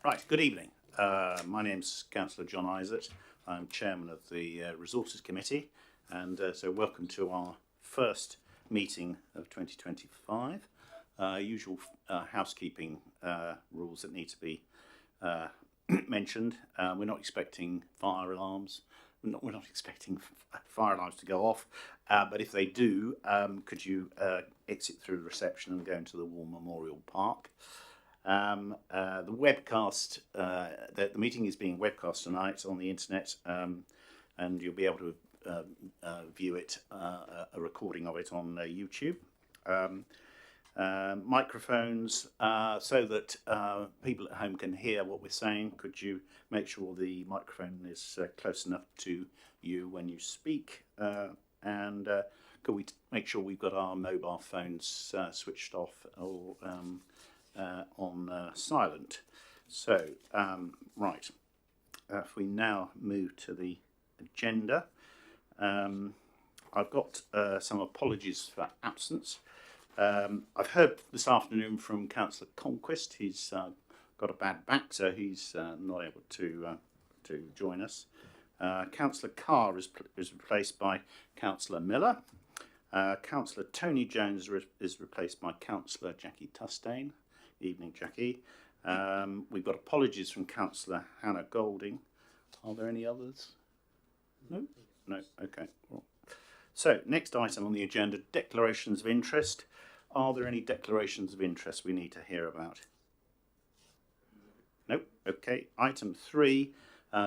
Right, good evening. My name's Councillor John Isaac. I'm Chairman of the Resources Committee, and so welcome to our first meeting of 2025. Usual housekeeping rules that need to be mentioned. We're not expecting fire alarms. We're not expecting fire alarms to go off, but if they do, could you exit through the reception and go into the War Memorial Park? The webcast, the meeting is being webcast tonight on the internet, and you'll be able to view it, a recording of it on YouTube. Microphones, so that people at home can hear what we're saying. Could you make sure the microphone is close enough to you when you speak? And could we make sure we've got our mobile phones switched off or on silent? So, right, if we now move to the agenda, I've got some apologies for absence. I've heard this afternoon from Councillor Conquest. He's got a bad back, so he's not able to join us. Councillor Carr is replaced by Councillor Miller. Councillor Tony Jones is replaced by Councillor Jackie Tustain. Evening, Jackie. We've got apologies from Councillor Hannah Golding. Are there any others? No? No, okay. Well, so, next item on the agenda, declarations of interest. Are there any declarations of interest we need to hear about? No? Okay. Item 3,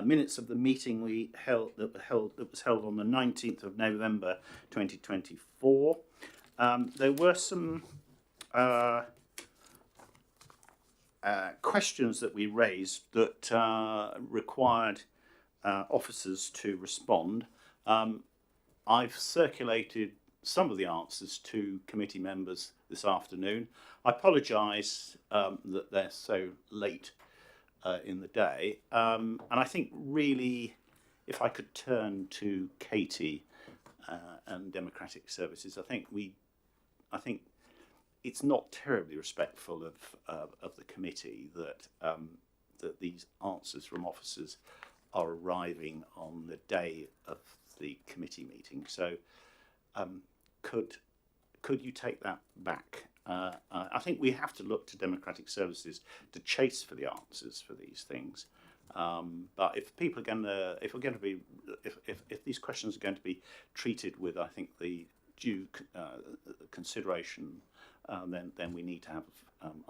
minutes of the meeting that was held on the 19th of November 2024. There were some questions that we raised that required officers to respond. I've circulated some of the answers to committee members this afternoon. I apologise that they're so late in the day, and I think really, if I could turn to Katie and Democratic Services, I think it's not terribly respectful of the committee that that these answers from officers are arriving on the day of the committee meeting. So, could you take that back? I think we have to look to Democratic Services to chase for the answers for these things. But if people are going to, if these questions are going to be treated with, I think, the due consideration, then we need to have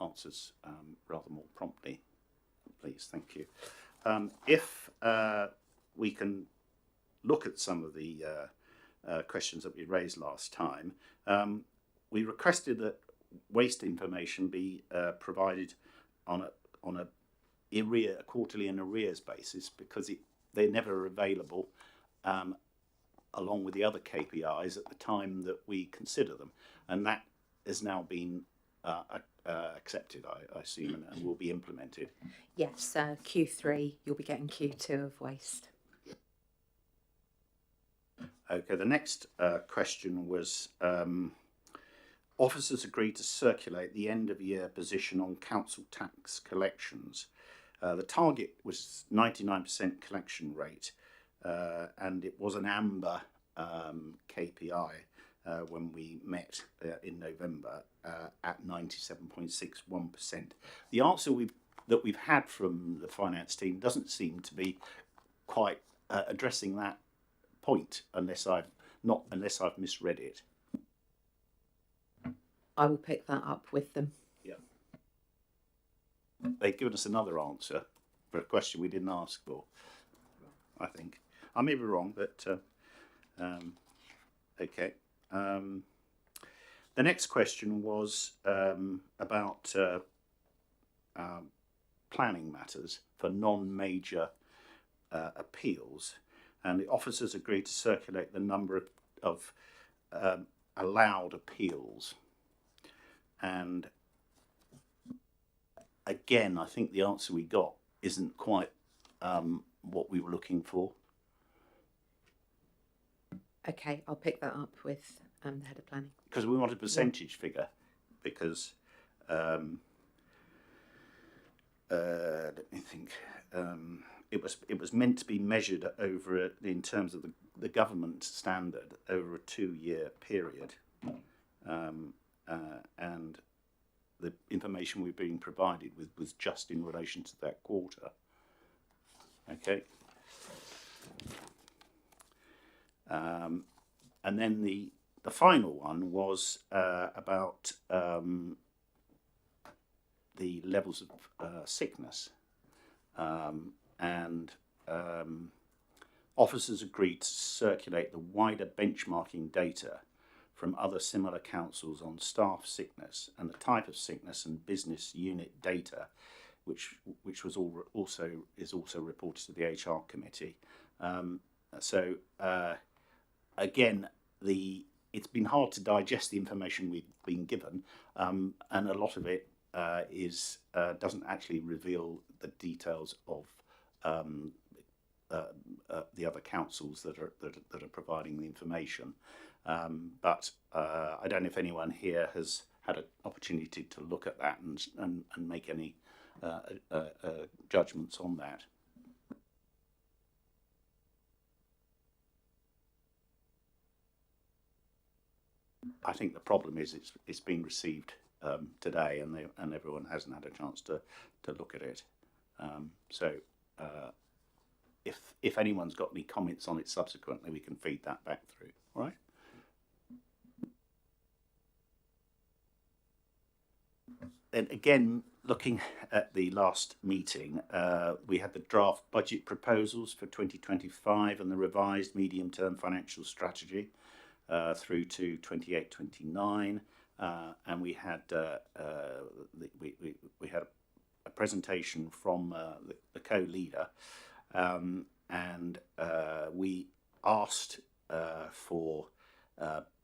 answers rather more promptly. Please, thank you. If we can look at some of the questions that we raised last time, we requested that waste information be provided on a quarterly in arrears basis, because they're never available along with the other KPIs at the time that we consider them, and that has now been accepted, I assume, and will be implemented. Yes, Q3, you'll be getting Q2 of waste. Okay, the next question was, officers agreed to circulate the end of year position on council tax collections. The target was 99% collection rate, and it was an amber KPI when we met in November at 97.61%. The answer that we've had from the finance team doesn't seem to be quite addressing that point, unless I've misread it. I will pick that up with them. Yeah. They've given us another answer for a question we didn't ask for, I think. I may be wrong, but okay. The next question was about planning matters for non-major appeals, and the officers agreed to circulate the number of allowed appeals. And again, I think the answer we got isn't quite what we were looking for. Okay, I'll pick that up with the head of planning. Because we want a percentage figure, because let me think. It was meant to be measured over in terms of the government standard over a 2-year period, and the information we're being provided with was just in relation to that quarter. Okay. And then the final one was about the levels of sickness, and officers agreed to circulate the wider benchmarking data from other similar councils on staff sickness and the type of sickness and business unit data, which was also reported to the HR committee. Again, it's been hard to digest the information we've been given, and a lot of it doesn't actually reveal the details of the other councils that are providing the information. But I don't know if anyone here has had an opportunity to look at that and make any judgments on that. I think the problem is it's been received today, and everyone hasn't had a chance to look at it. If anyone's got any comments on it subsequently, we can feed that back through. All right. And again, looking at the last meeting, we had the draft budget proposals for 2025 and the revised medium-term financial strategy through to 28-29, and we had a presentation from the co-leader, and we asked for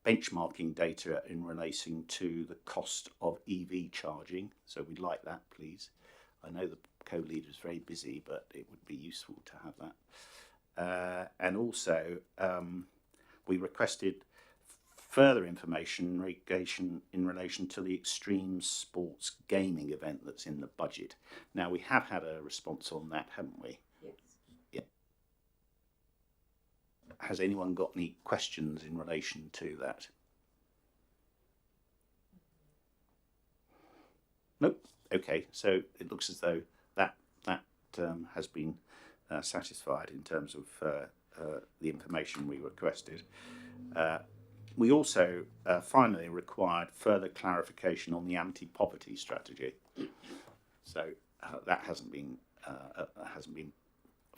benchmarking data in relation to the cost of EV charging. So we'd like that, please. I know the co-leader is very busy, but it would be useful to have that. And also, we requested further information in relation to the extreme sports gaming event that's in the budget. Now, we have had a response on that, haven't we? Yes. Yeah. Has anyone got any questions in relation to that? Nope. Okay, so it looks as though that has been satisfied in terms of the information we requested. We also finally required further clarification on the anti-poverty strategy. So that hasn't been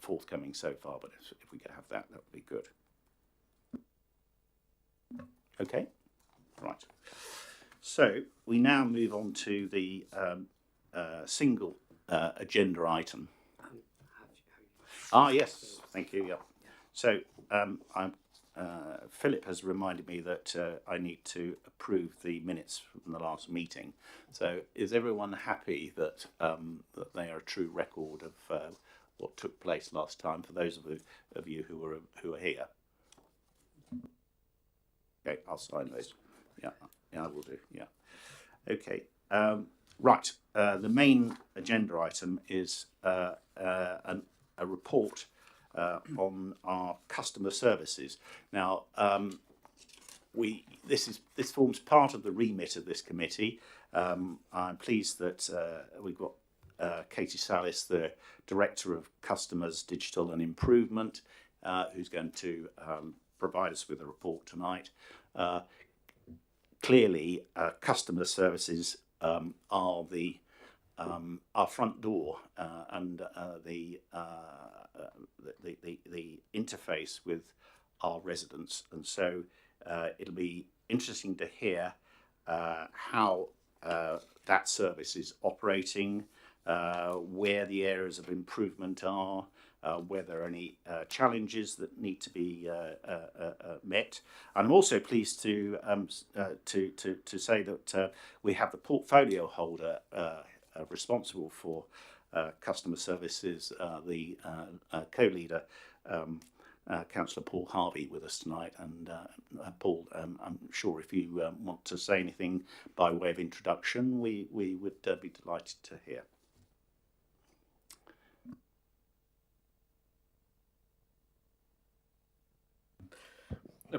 forthcoming so far, but if we could have that, that would be good. Okay, right. So we now move on to the single agenda item. Yes, thank you. Yeah. So Philip has reminded me that I need to approve the minutes from the last meeting. So is everyone happy that that they are a true record of what took place last time for those of you who are here? Okay, I'll sign those. Yeah, I will do. Yeah. Okay. Right. The main agenda item is a report on our customer services. Now, this forms part of the remit of this committee. I'm pleased that we've got Katie Salis, the Director of Customers Digital and Improvement, who's going to provide us with a report tonight. Clearly, customer services are our front door and the interface with our residents, and so it'll be interesting to hear how that service is operating, where the areas of improvement are, where there are any challenges that need to be met. And I'm also pleased to say that we have the portfolio holder responsible for customer services, the co-leader, Councillor Paul Harvey, with us tonight. And Paul, I'm sure if you want to say anything by way of introduction, we would be delighted to hear.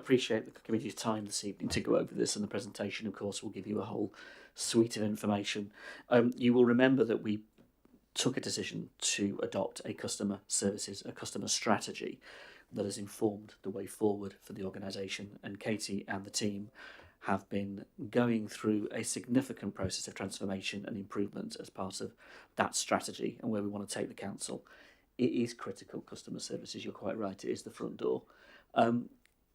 appreciate the committee's time this evening to go over this, and the presentation, of course, will give you a whole suite of information. You will remember that we took a decision to adopt a customer strategy that has informed the way forward for the organisation, and Katie and the team have been going through a significant process of transformation and improvement as part of that strategy and where we want to take the council. It is critical, customer services, you're quite right, it is the front door.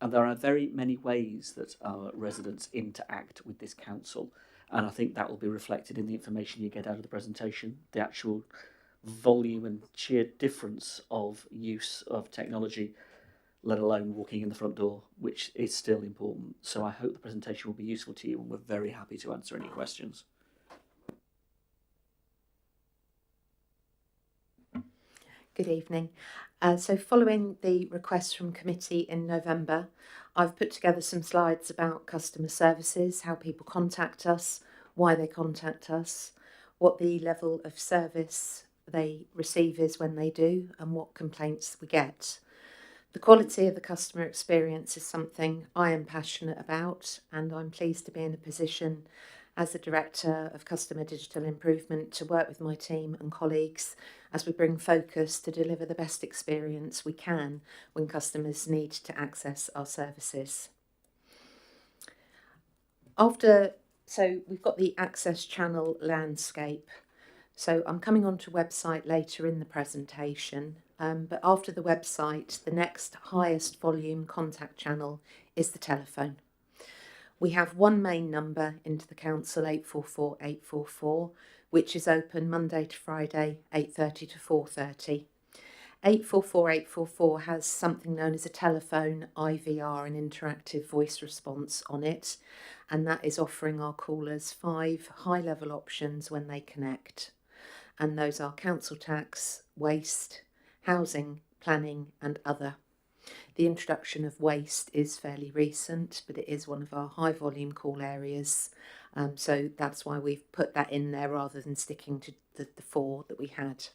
And there are very many ways that our residents interact with this council, and I think that will be reflected in the information you get out of the presentation, the actual volume and sheer difference of use of technology, let alone walking in the front door, which is still important. So I hope the presentation will be useful to you, and we're very happy to answer any questions. Good evening. So following the request from committee in November, I've put together some slides about customer services, how people contact us, why they contact us, what the level of service they receive is when they do, and what complaints we get. The quality of the customer experience is something I am passionate about, and I'm pleased to be in a position as the Director of Customer Digital Improvement to work with my team and colleagues as we bring focus to deliver the best experience we can when customers need to access our services. So we've got the access channel landscape. So I'm coming onto website later in the presentation, but after the website, the next highest volume contact channel is the telephone. We have one main number into the council, 844 844, which is open Monday to Friday, 8:30 to 4:30. 844 844 has something known as a telephone IVR, an interactive voice response on it, and that is offering our callers 5 high-level options when they connect. And those are council tax, waste, housing, planning and other. The introduction of waste is fairly recent, but it is one of our high volume call areas. So that's why we've put that in there rather than sticking to the 4 that we had.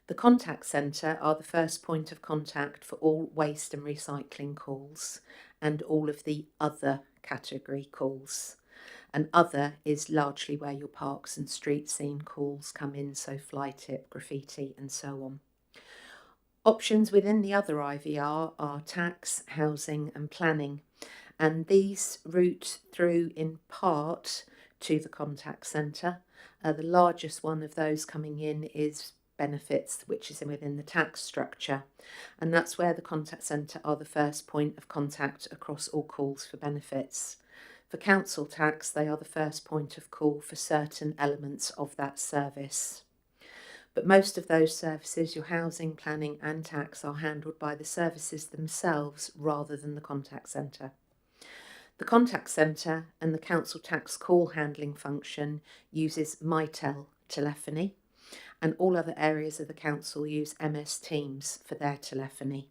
The contact centre are the first point of contact for all waste and recycling calls and all of the other category calls. And other is largely where your parks and street scene calls come in, so fly tip, graffiti and so on. Options within the other IVR are tax, housing and planning, and these route through in part to the contact centre. The largest one of those coming in is benefits, which is within the tax structure, and that's where the contact centre are the first point of contact across all calls for benefits. For council tax, they are the first point of call for certain elements of that service. But most of those services, your housing, planning and tax, are handled by the services themselves rather than the contact centre. The contact centre and the council tax call handling function uses Mytel telephony, and all other areas of the council use MS Teams for their telephony,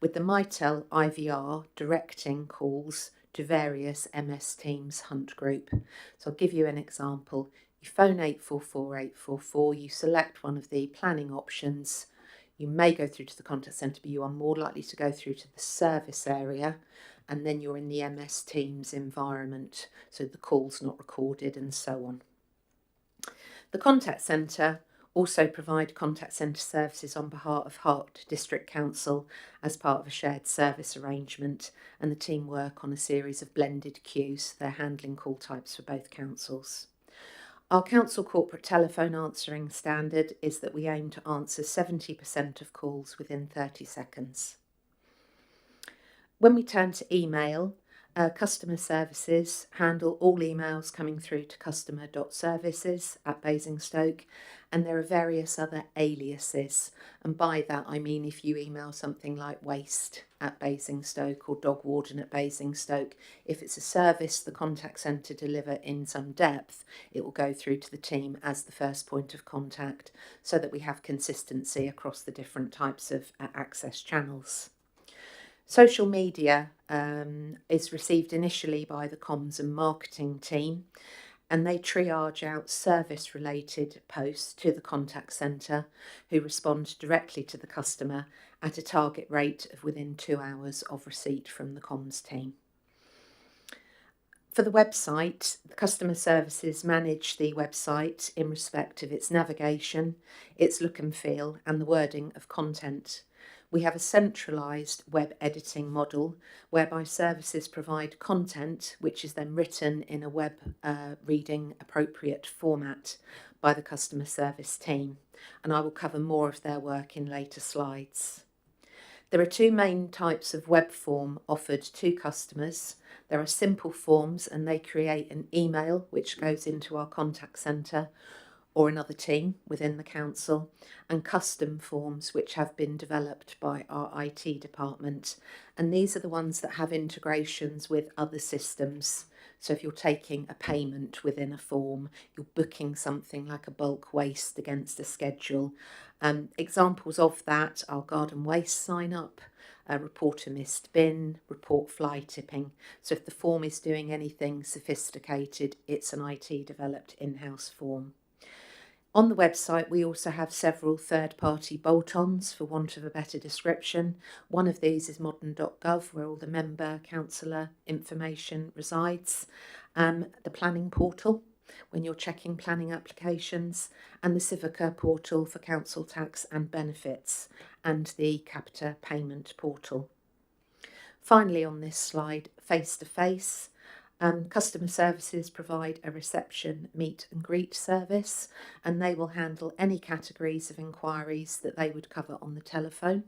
with the Mytel IVR directing calls to various MS Teams hunt group. So I'll give you an example. You phone 844 844, you select one of the planning options. You may go through to the contact centre, but you are more likely to go through to the service area, and then you're in the MS Teams environment, so the call's not recorded and so on. The contact centre also provide contact centre services on behalf of Hart District Council as part of a shared service arrangement, and the team work on a series of blended queues. They're handling call types for both councils. Our council corporate telephone answering standard is that we aim to answer 70% of calls within 30 seconds. When we turn to email, customer services handle all emails coming through to customer.services@Basingstoke, and there are various other aliases, and by that I mean if you email something like waste@Basingstoke or dog warden at Basingstoke, if it's a service the contact centre deliver in some depth, it will go through to the team as the first point of contact, so that we have consistency across the different types of access channels. Social media is received initially by the comms and marketing team, and they triage out service-related posts to the contact centre, who respond directly to the customer at a target rate of within 2 hours of receipt from the comms team. For the website, the customer services manage the website in respect of its navigation, its look and feel, and the wording of content. We have a centralised web editing model whereby services provide content which is then written in a web reading appropriate format by the customer service team, and I will cover more of their work in later slides. There are two main types of web form offered to customers. There are simple forms, and they create an email which goes into our contact centre or another team within the council, and custom forms which have been developed by our IT department. And these are the ones that have integrations with other systems. So if you're taking a payment within a form, you're booking something like a bulk waste against a schedule. Examples of that are garden waste sign up, report a missed bin, report fly tipping. So if the form is doing anything sophisticated, it's an IT developed in-house form. On the website, we also have several third-party bolt-ons, for want of a better description. One of these is modern.gov, where all the member councillor information resides, the planning portal, when you're checking planning applications, and the Civica portal for council tax and benefits, and the Capita payment portal. Finally, on this slide, face-to-face. Customer services provide a reception meet and greet service, and they will handle any categories of inquiries that they would cover on the telephone.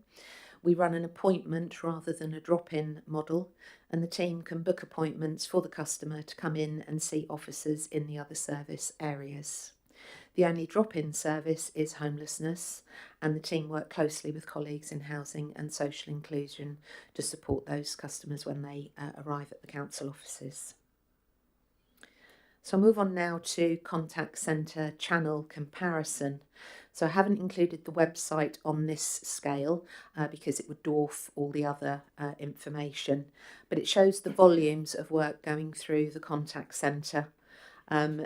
We run an appointment rather than a drop-in model, and the team can book appointments for the customer to come in and see officers in the other service areas. The only drop-in service is homelessness, and the team work closely with colleagues in housing and social inclusion to support those customers when they arrive at the council offices. So I'll move on now to contact centre channel comparison. So I haven't included the website on this scale because it would dwarf all the other information, but it shows the volumes of work going through the contact centre.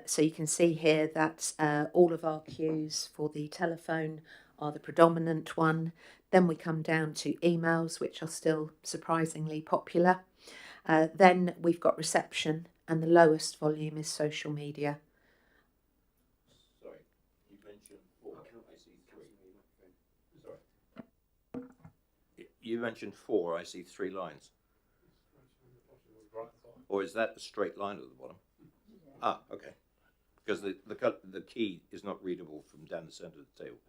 So you can see here that all of our queues for the telephone are the predominant one. Then we come down to emails, which are still surprisingly popular. Then we've got reception, and the lowest volume is social media. Sorry, you mentioned 4. I see 3. Sorry. You mentioned 4. I see 3 lines. Or is that a straight line at the bottom? Ah, okay. Because the key is not readable from down the centre of the table.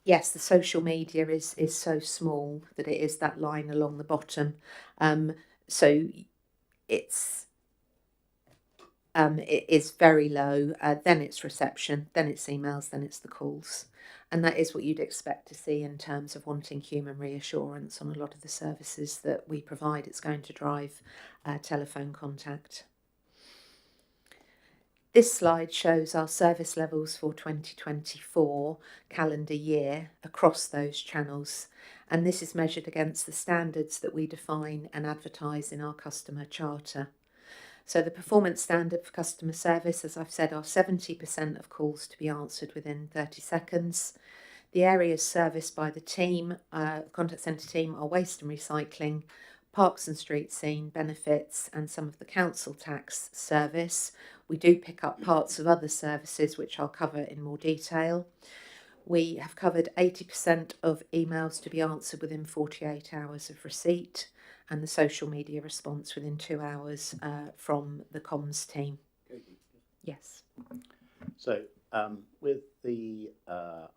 Yes, the social media is so small that it is that line along the bottom. So it is very low. Then it's reception, then it's emails, then it's the calls. And that is what you'd expect to see in terms of wanting human reassurance on a lot of the services that we provide. It's going to drive telephone contact. This slide shows our service levels for 2024 calendar year across those channels, and this is measured against the standards that we define and advertise in our customer charter. So the performance standard for customer service, as I've said, are 70% of calls to be answered within 30 seconds. The areas serviced by the team, contact centre team, are waste and recycling, parks and street scene, benefits, and some of the council tax service. We do pick up parts of other services, which I'll cover in more detail. We have covered 80% of emails to be answered within 48 hours of receipt, and the social media response within 2 hours from the comms team. Yes. So with the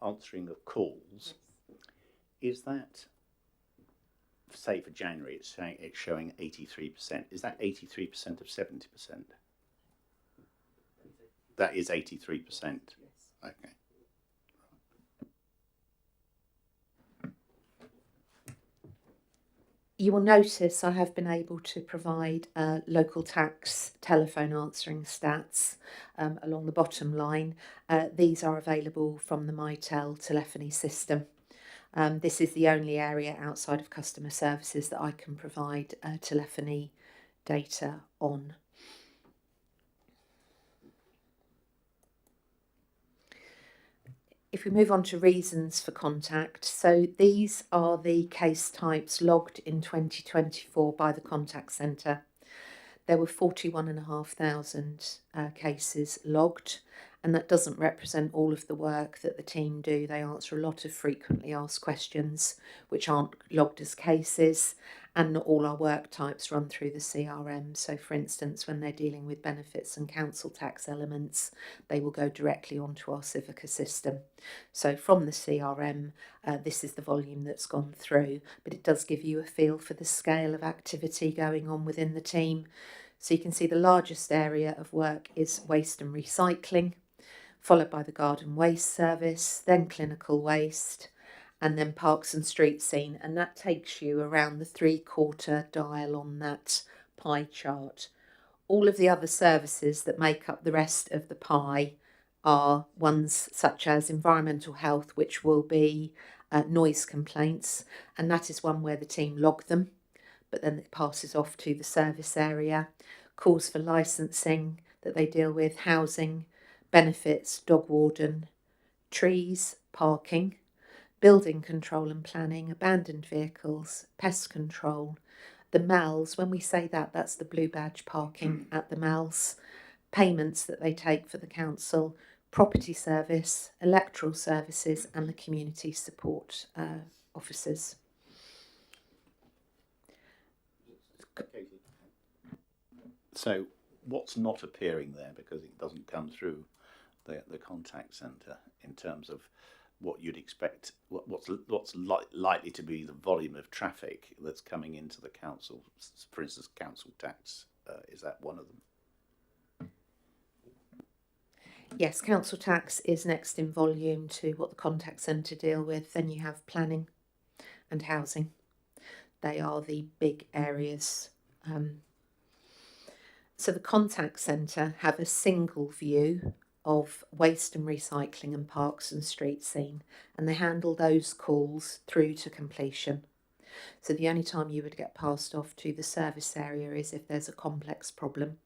answering of calls, is that, say for January, it's showing 83%. Is that 83% of 70%? That is 83%. Yes. Okay. You will notice I have been able to provide local tax telephone answering stats along the bottom line. These are available from the MyTel telephony system. This is the only area outside of customer services that I can provide telephony data on. If we move on to reasons for contact, so these are the case types logged in 2024 by the contact centre. There were 41,500 cases logged, and that doesn't represent all of the work that the team do. They answer a lot of frequently asked questions which aren't logged as cases, and not all our work types run through the CRM. So for instance, when they're dealing with benefits and council tax elements, they will go directly onto our Civica system. So from the CRM, this is the volume that's gone through, but it does give you a feel for the scale of activity going on within the team. So you can see the largest area of work is waste and recycling, followed by the garden waste service, then clinical waste, and then parks and street scene. And that takes you around the 3/4 dial on that pie chart. All of the other services that make up the rest of the pie are ones such as environmental health, which will be noise complaints, and that is one where the team log them, but then it passes off to the service area. Calls for licensing that they deal with, housing, benefits, dog warden, trees, parking, building control and planning, abandoned vehicles, pest control, the MALs. When we say that, that's the blue badge parking at the MALs, payments that they take for the council, property service, electoral services, and the community support officers. So what's not appearing there, because it doesn't come through the contact centre, in terms of what you'd expect, what's likely to be the volume of traffic that's coming into the council, for instance, council tax, is that one of them? Yes, council tax is next in volume to what the contact centre deal with. Then you have planning and housing. They are the big areas. So the contact centre have a single view of waste and recycling and parks and street scene, and they handle those calls through to completion. So the only time you would get passed off to the service area is if there's a complex problem,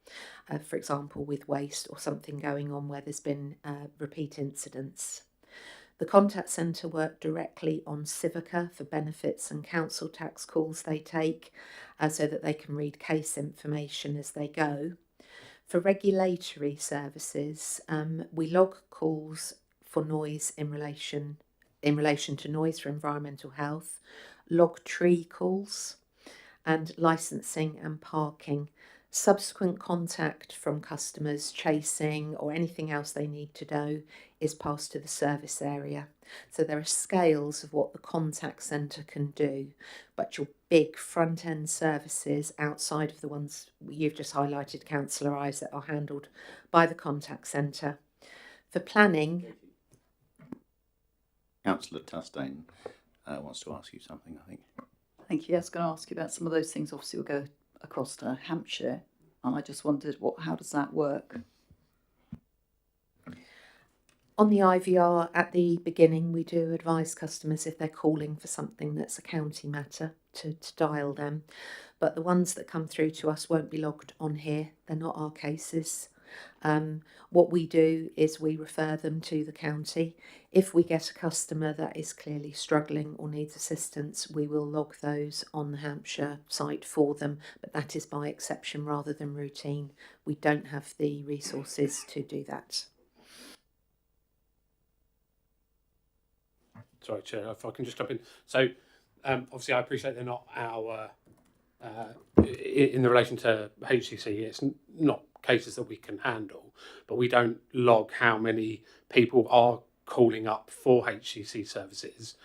for example with waste or something going on where there's been repeat incidents. The contact centre work directly on Civica for benefits and council tax calls they take, so that they can read case information as they go. For regulatory services, we log calls for noise in relation to noise for environmental health, log tree calls, and licensing and parking. Subsequent contact from customers, chasing or anything else they need to know is passed to the service area. So there are scales of what the contact centre can do, but your big front end services outside of the ones you've just highlighted, Councillor Isaac, are handled by the contact centre. For planning, Councillor Tustane wants to ask you something, I think. Thank you. I was going to ask you about some of those things. Obviously, we'll go across to Hampshire, and I just wondered how does that work? on the IVR at the beginning, we do advise customers if they're calling for something that's a county matter to dial them. But the ones that come through to us won't be logged on here. They're not our cases. What we do is we refer them to the county. If we get a customer that is clearly struggling or needs assistance, we will log those on the Hampshire site for them, but that is by exception rather than routine. We don't have the resources to do that. Sorry, Chair, if I can just jump in. So, obviously, I appreciate they're not our, in the relation to HCC, it's not cases that we can handle, but we don't log how many people are calling up for HCC services.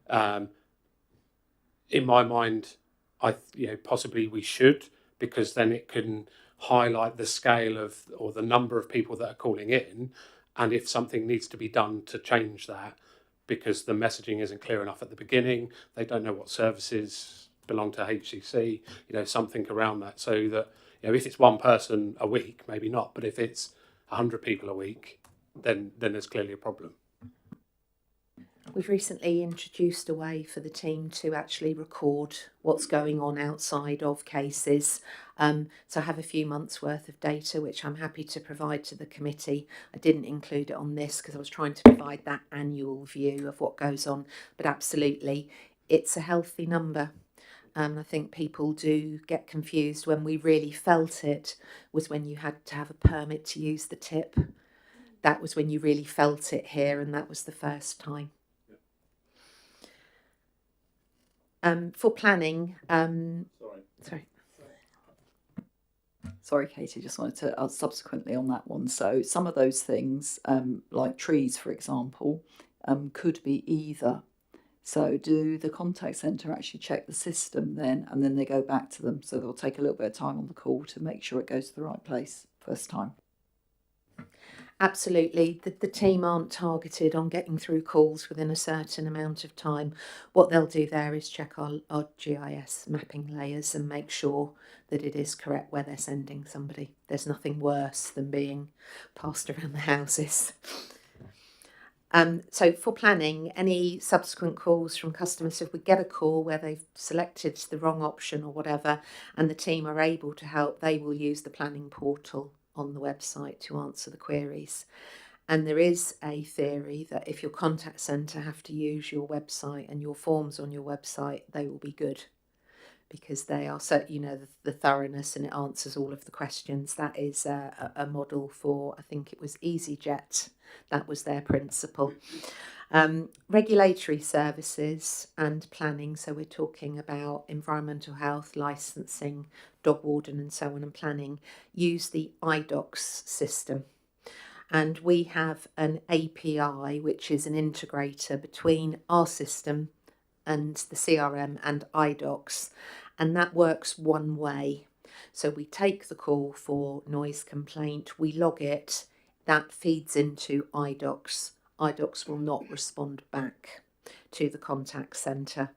In my mind, possibly we should, because then it can highlight the scale of, or the number of people that are calling in, and if something needs to be done to change that, because the messaging isn't clear enough at the beginning, they don't know what services belong to HCC, something around that, so that, if it's one person a week, maybe not, but if it's 100 people a week, then there's clearly a problem. We've recently introduced a way for the team to actually record what's going on outside of cases. So I have a few months' worth of data, which I'm happy to provide to the committee. I didn't include it on this because I was trying to provide that annual view of what goes on, but absolutely, it's a healthy number. I think people do get confused. When we really felt it was when you had to have a permit to use the tip. That was when you really felt it here, and that was the first time. For planning, sorry. Sorry, Katie, just wanted to subsequently on that one. So some of those things, like trees, for example, could be either. So do the contact centre actually check the system then, and then they go back to them? So they'll take a little bit of time on the call to make sure it goes to the right place first time. Absolutely. The team aren't targeted on getting through calls within a certain amount of time. What they'll do there is check our GIS mapping layers and make sure that it is correct where they're sending somebody. There's nothing worse than being passed around the houses. So for planning, any subsequent calls from customers, so if we get a call where they've selected the wrong option or whatever, and the team are able to help, they will use the planning portal on the website to answer the queries. And there is a theory that if your contact centre have to use your website and your forms on your website, they will be good, because they are so, the thoroughness, and it answers all of the questions. That is a model for, I think it was EasyJet. That was their principle. Regulatory services and planning, so we're talking about environmental health, licensing, dog warden and so on, and planning, use the iDocs system. And we have an API, which is an integrator between our system and the CRM and iDocs, and that works one way. So we take the call for noise complaint, we log it, that feeds into iDocs. iDocs will not respond back to the contact centre.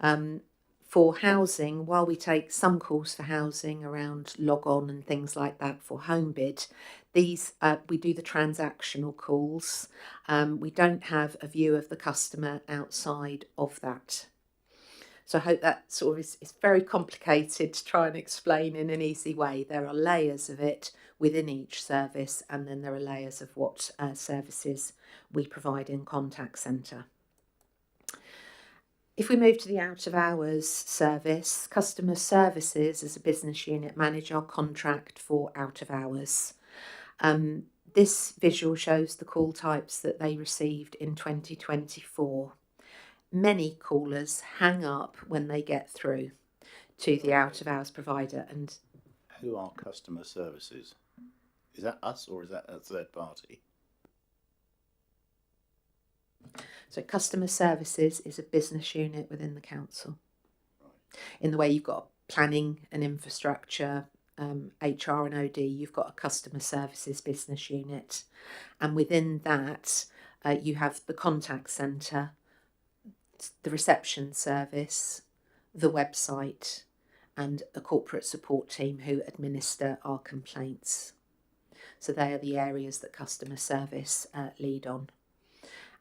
For housing, while we take some calls for housing around log on and things like that for home bid, these we do the transactional calls. We don't have a view of the customer outside of that. So I hope that sort of is very complicated to try and explain in an easy way. There are layers of it within each service, and then there are layers of what services we provide in contact centre. If we move to the out of hours service, customer services as a business unit manage our contract for out of hours. This visual shows the call types that they received in 2024. Many callers hang up when they get through to the out of hours provider. And who are customer services? Is that us or is that a third party? So customer services is a business unit within the council. Right. In the way you've got planning and infrastructure, HR and OD, you've got a customer services business unit. And within that, you have the contact centre, the reception service, the website, and a corporate support team who administer our complaints. So they are the areas that customer service lead on.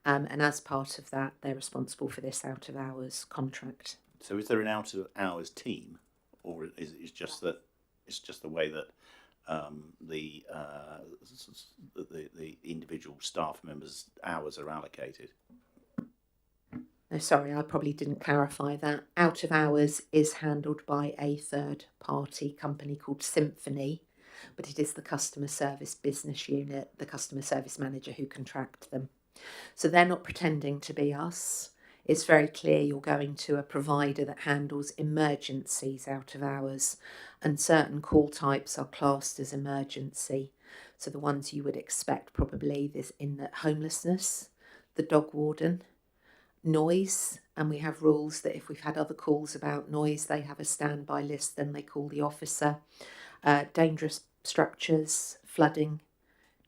And as part of that, they're responsible for this out of hours contract. So is there an out of hours team, or is it just that it's just the way that the individual staff members' hours are allocated? No, sorry, I probably didn't clarify that. Out of hours is handled by a third party company called Symphony, but it is the customer service business unit, the customer service manager, who contract them. So they're not pretending to be us. It's very clear you're going to a provider that handles emergencies out of hours, and certain call types are classed as emergency. So the ones you would expect probably is in the homelessness, the dog warden, noise, and we have rules that if we've had other calls about noise, they have a standby list, then they call the officer. Dangerous structures, flooding,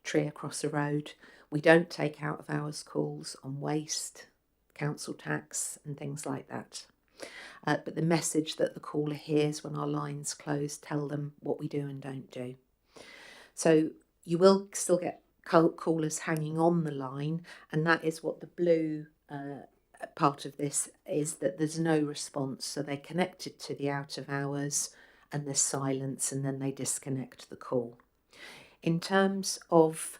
tree across a road. We don't take out of hours calls on waste, council tax and things like that. But the message that the caller hears when our lines close tell them what we do and don't do. So you will still get callers hanging on the line, and that is what the blue part of this is that there's no response, so they're connected to the out of hours and there's silence, and then they disconnect the call. In terms of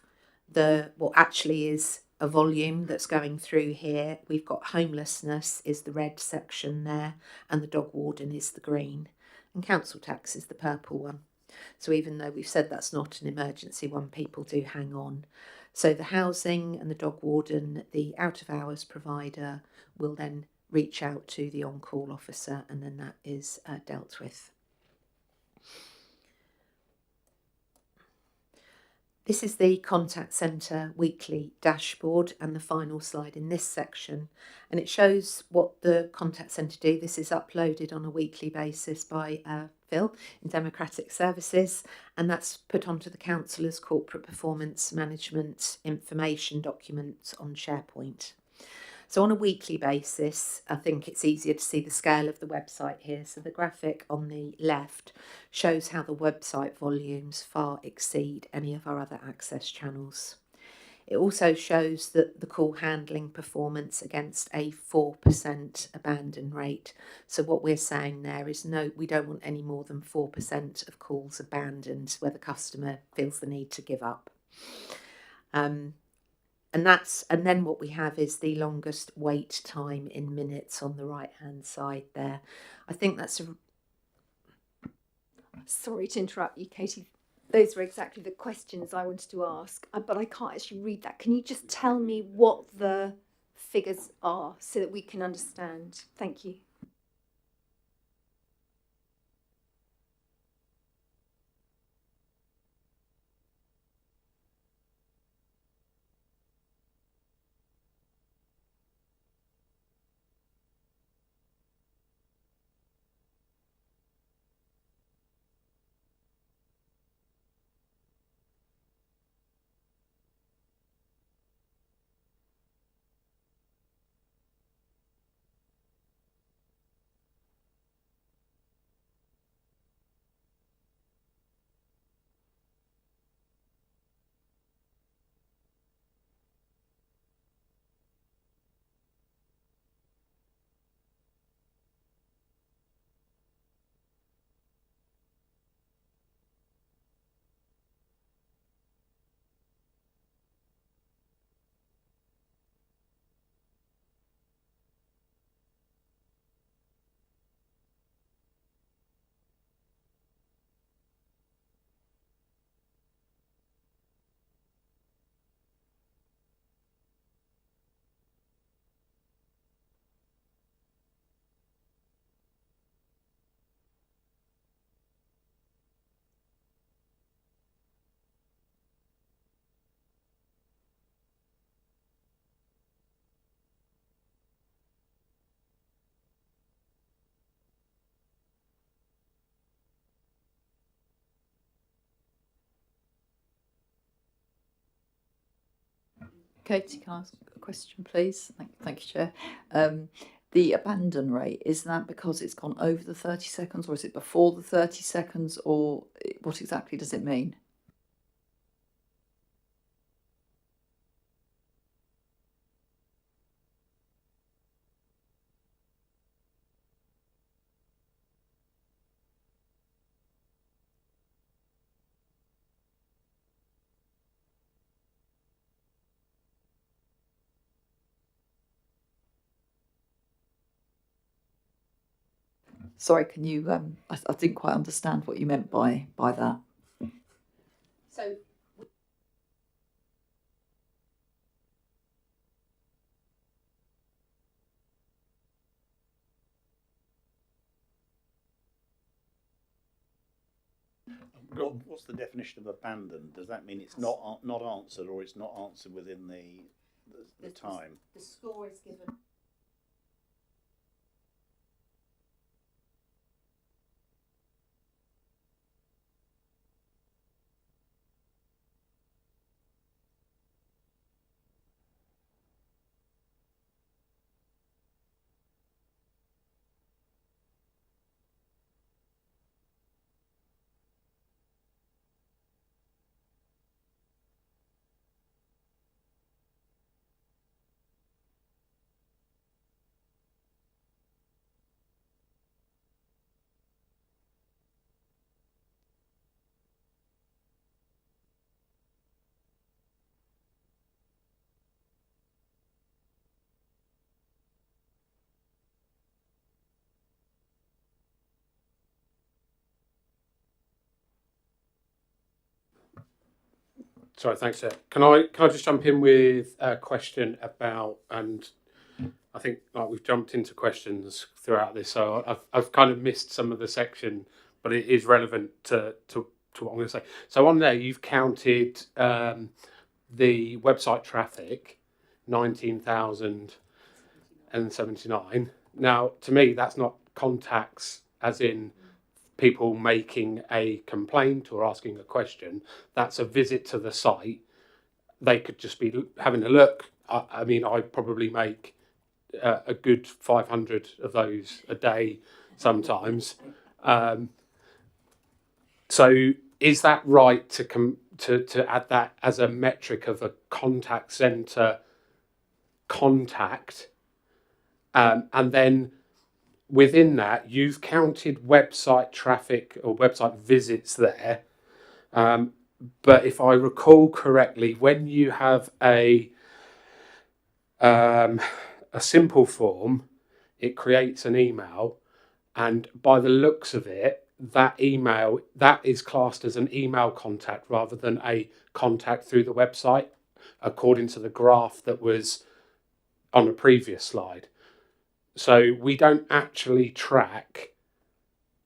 what actually is a volume that's going through here, we've got homelessness is the red section there, and the dog warden is the green, and council tax is the purple one. So even though we've said that's not an emergency one, people do hang on. So the housing and the dog warden, the out of hours provider, will then reach out to the on-call officer, and then that is dealt with. This is the contact centre weekly dashboard and the final slide in this section, and it shows what the contact centre do. This is uploaded on a weekly basis by Phil in Democratic Services, and that's put onto the councillor's corporate performance management information documents on SharePoint. So on a weekly basis, I think it's easier to see the scale of the website here. So the graphic on the left shows how the website volumes far exceed any of our other access channels. It also shows that the call handling performance against a 4% abandon rate. So what we're saying there is no, we don't want any more than 4% of calls abandoned where the customer feels the need to give up. And then what we have is the longest wait time in minutes on the right hand side there. I think that's Sorry to interrupt you, Katie. Those were exactly the questions I wanted to ask, but I can't actually read that. Can you just tell me what the figures are so that we can understand? Thank you. Katie, can I ask a question, please? Thank you, Chair. The abandon rate, is that because it's gone over the 30 seconds, or is it before the 30 seconds, or what exactly does it mean? Sorry, can you? I didn't quite understand what you meant by that. so. What's the definition of abandoned? Does that mean it's not answered, or it's not answered within the time? The score is given. Sorry, thanks, Sir. Can I just jump in with a question about, and I think like we've jumped into questions throughout this, so I've kind of missed some of the section, but it is relevant to what I'm going to say. So on there, you've counted the website traffic, 19,079. Now, to me, that's not contacts, as in people making a complaint or asking a question. That's a visit to the site. They could just be having a look. I mean, I probably make a good 500 of those a day sometimes. So is that right to add that as a metric of a contact centre contact? And then within that, you've counted website traffic or website visits there. But if I recall correctly, when you have a simple form, it creates an email, and by the looks of it, that email, that is classed as an email contact rather than a contact through the website, according to the graph that was on a previous slide. So we don't actually track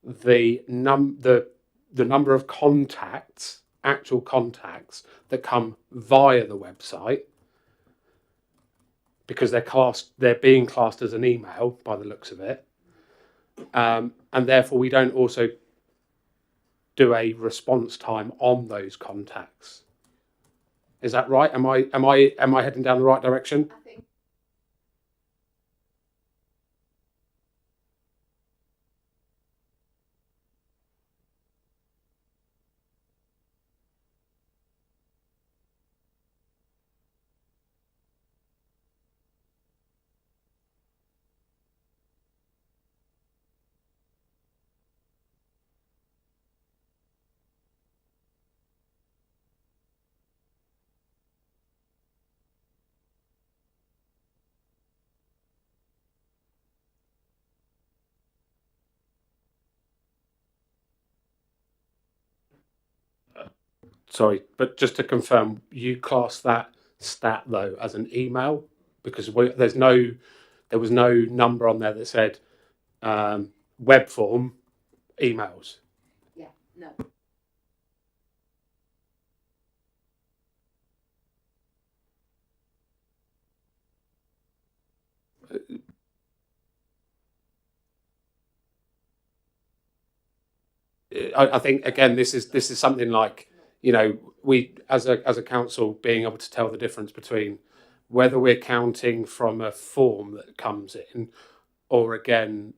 the number of contacts, actual contacts that come via the website, because they're being classed as an email by the looks of it, and therefore we don't also do a response time on those contacts. Is that right? Am I heading down the right direction? Sorry, but just to confirm, you class that stat though as an email, because there was no number on there that said web form emails. Yeah, no. I think again, this is something like, you know, we as a council being able to tell the difference between whether we're counting from a form that comes in, or again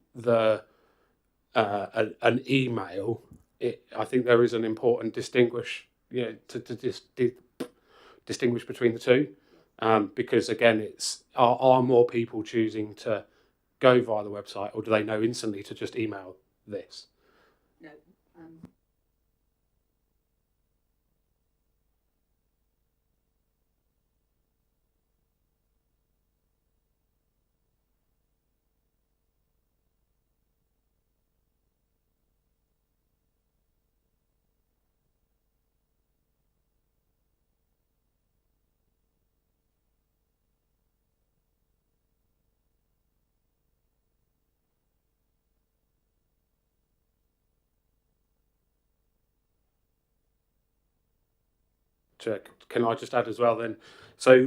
an email. I think there is an important distinguish between the two, because again, it's are more people choosing to go via the website, or do they know instantly to just email this? No. Check. Can I just add as well then? So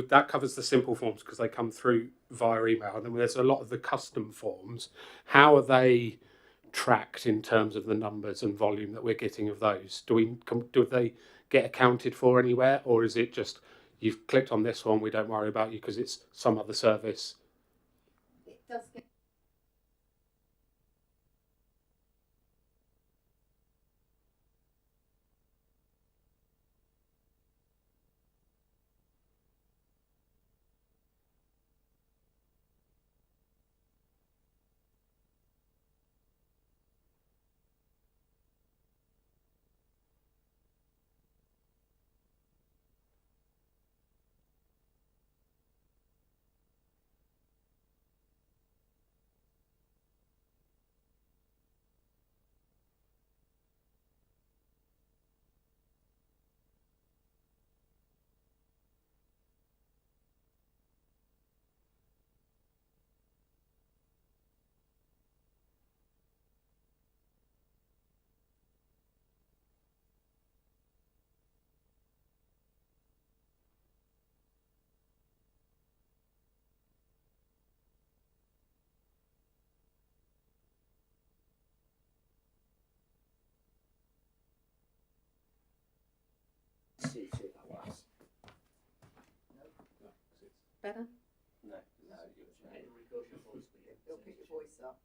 that covers the simple forms because they come through via email. And then there's a lot of the custom forms. How are they tracked in terms of the numbers and volume that we're getting of those? Do they get accounted for anywhere, or is it just you've clicked on this one, we don't worry about you because it's some other service? It does get better? No. It'll pick your voice up.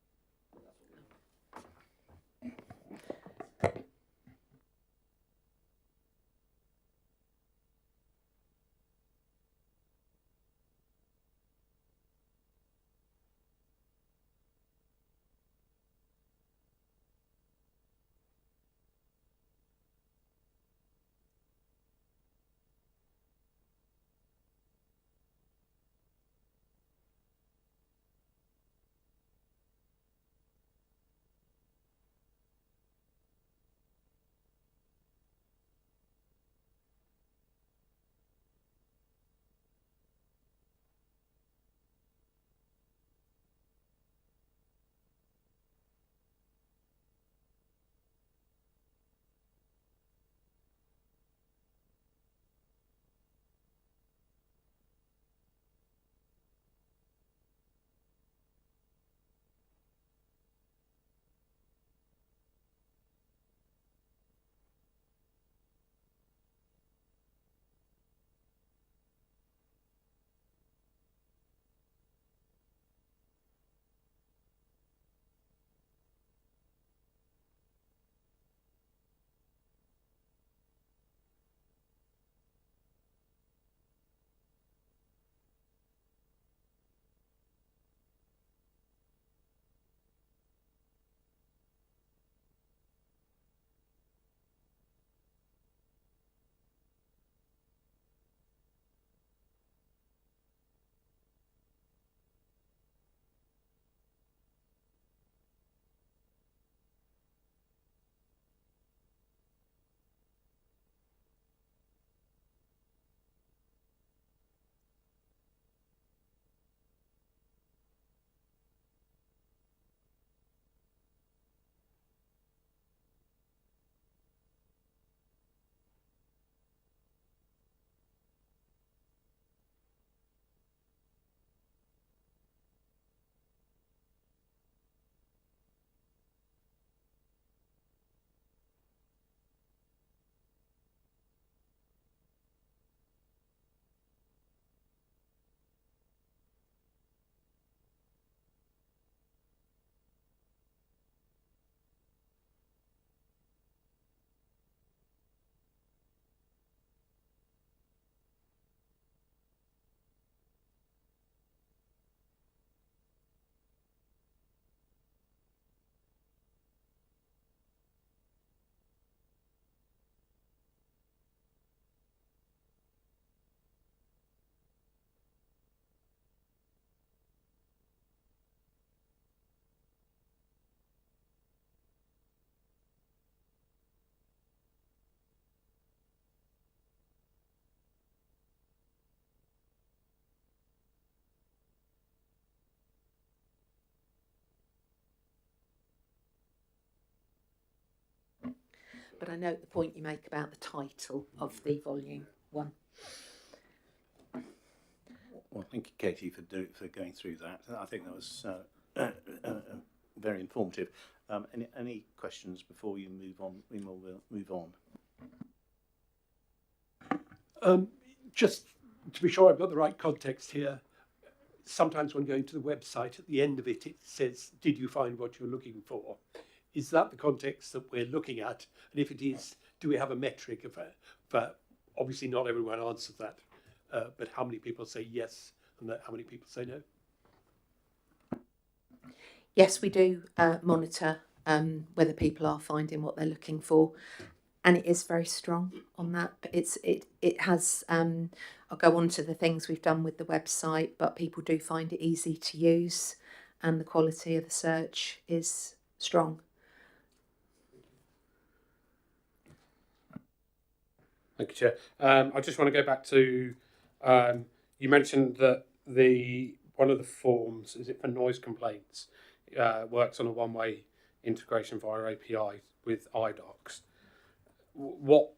But I note the point you make about the title of the volume 1. Well, thank you, Katie, for going through that. I think that was very informative. Any questions before you move on? We will move on. Just to be sure I've got the right context here, sometimes when going to the website, at the end of it, it says, did you find what you're looking for? Is that the context that we're looking at? And if it is, do we have a metric for obviously not everyone answers that, but how many people say yes and how many people say no? Yes, we do monitor whether people are finding what they're looking for, and it is very strong on that. But it has. I'll go on to the things we've done with the website, but people do find it easy to use, and the quality of the search is strong. Thank you, Chair. I just want to go back to you mentioned that one of the forms, is it for noise complaints, works on a one-way integration via API with iDocs. What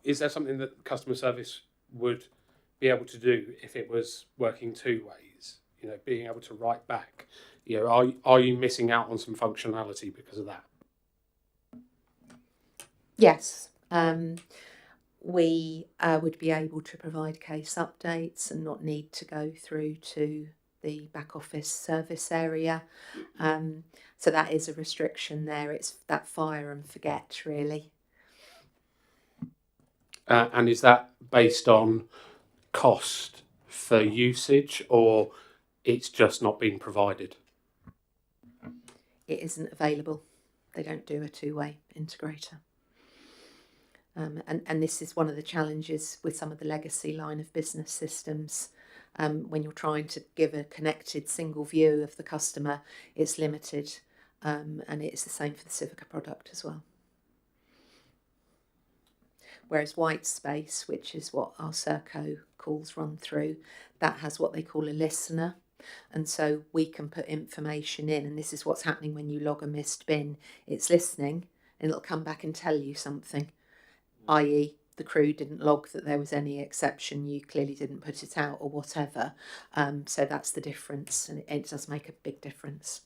is there something that customer service would be able to do if it was working two ways? You know, being able to write back. You know, are you missing out on some functionality because of that? Yes. we would be able to provide case updates and not need to go through to the back office service area. So that is a restriction there. It's that fire and forget, really. And is that based on cost for usage, or it's just not being provided? It isn't available. They don't do a two-way integrator. And this is one of the challenges with some of the legacy line of business systems. When you're trying to give a connected single view of the customer, it's limited, and it's the same for the Civica product as well. Whereas white space, which is what our Serco calls run through, that has what they call a listener. And so we can put information in, and this is what's happening when you log a missed bin. It's listening, and it'll come back and tell you something, i.e. the crew didn't log that there was any exception, you clearly didn't put it out or whatever. So that's the difference, and it does make a big difference.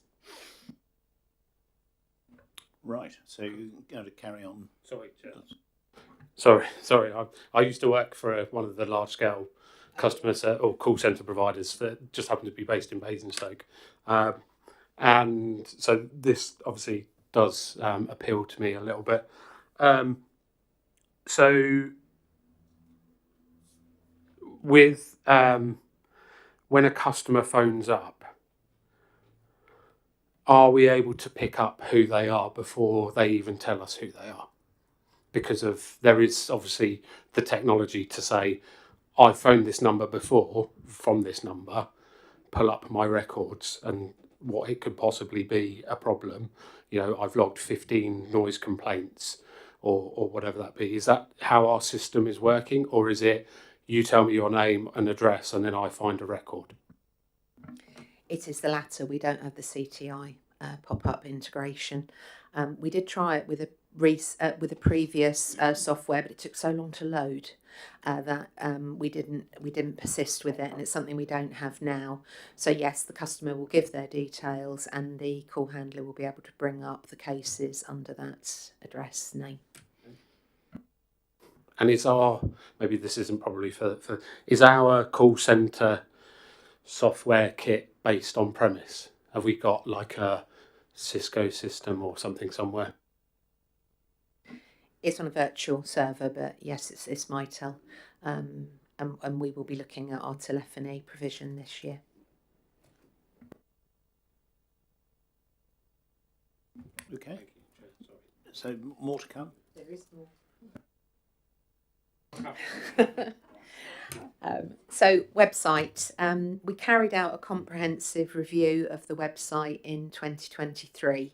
Right, so you're going to carry on. Sorry. I used to work for one of the large-scale customers or call centre providers that just happened to be based in Basingstoke, and so this obviously does appeal to me a little bit. So with when a customer phones up, are we able to pick up who they are before they even tell us who they are? Because there is obviously the technology to say, I phoned this number before from this number, pull up my records and what it could possibly be a problem. You know, I've logged 15 noise complaints or whatever that be. Is that how our system is working, or is it you tell me your name and address and then I find a record? It is the latter. We don't have the CTI pop-up integration. We did try it with a previous software, but it took so long to load that we didn't persist with it, and it's something we don't have now. So yes, the customer will give their details, and the call handler will be able to bring up the cases under that address name. And maybe this isn't probably is our call centre software kit based on premise? Have we got like a Cisco system or something somewhere? It's on a virtual server, but yes, it's Mitel, and we will be looking at our telephony provision this year. Okay. So more to come? There is more. So website, we carried out a comprehensive review of the website in 2023,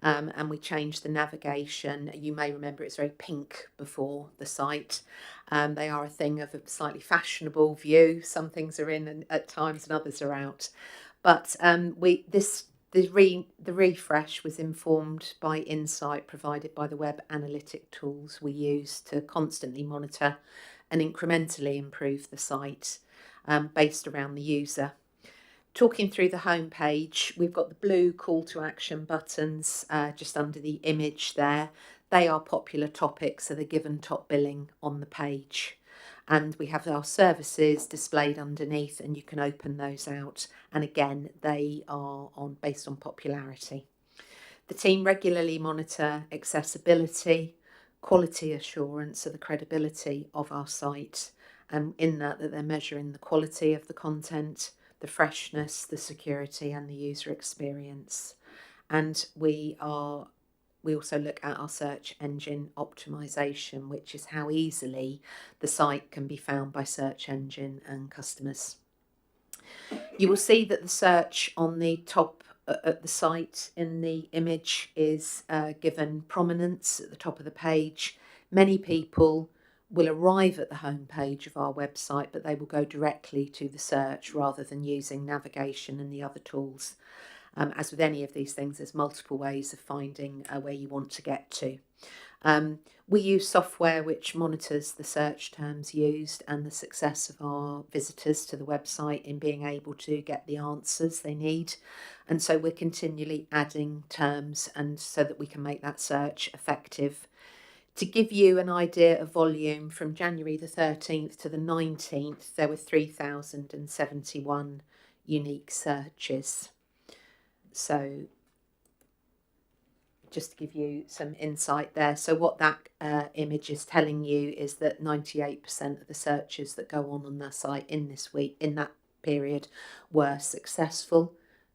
and we changed the navigation. You may remember it's very pink before the site. They are a thing of a slightly fashionable view. Some things are in at times and others are out. But the refresh was informed by insight provided by the web analytic tools we use to constantly monitor and incrementally improve the site based around the user. Talking through the home page, we've got the blue call to action buttons just under the image there. They are popular topics, so they're given top billing on the page. And we have our services displayed underneath, and you can open those out. And again, they are based on popularity. The team regularly monitor accessibility, quality assurance, so the credibility of our site, and in that they're measuring the quality of the content, the freshness, the security, and the user experience. And we also look at our search engine optimization, which is how easily the site can be found by search engine and customers. You will see that the search on the top at the site in the image is given prominence at the top of the page. Many people will arrive at the home page of our website, but they will go directly to the search rather than using navigation and the other tools. As with any of these things, there's multiple ways of finding where you want to get to. We use software which monitors the search terms used and the success of our visitors to the website in being able to get the answers they need. And so we're continually adding terms and so that we can make that search effective. To give you an idea of volume, from January the 13th to the 19th, there were 3,071 unique searches. So just to give you some insight there. So what that image is telling you is that 98% of the searches that go on the site in this week, in that period, were successful.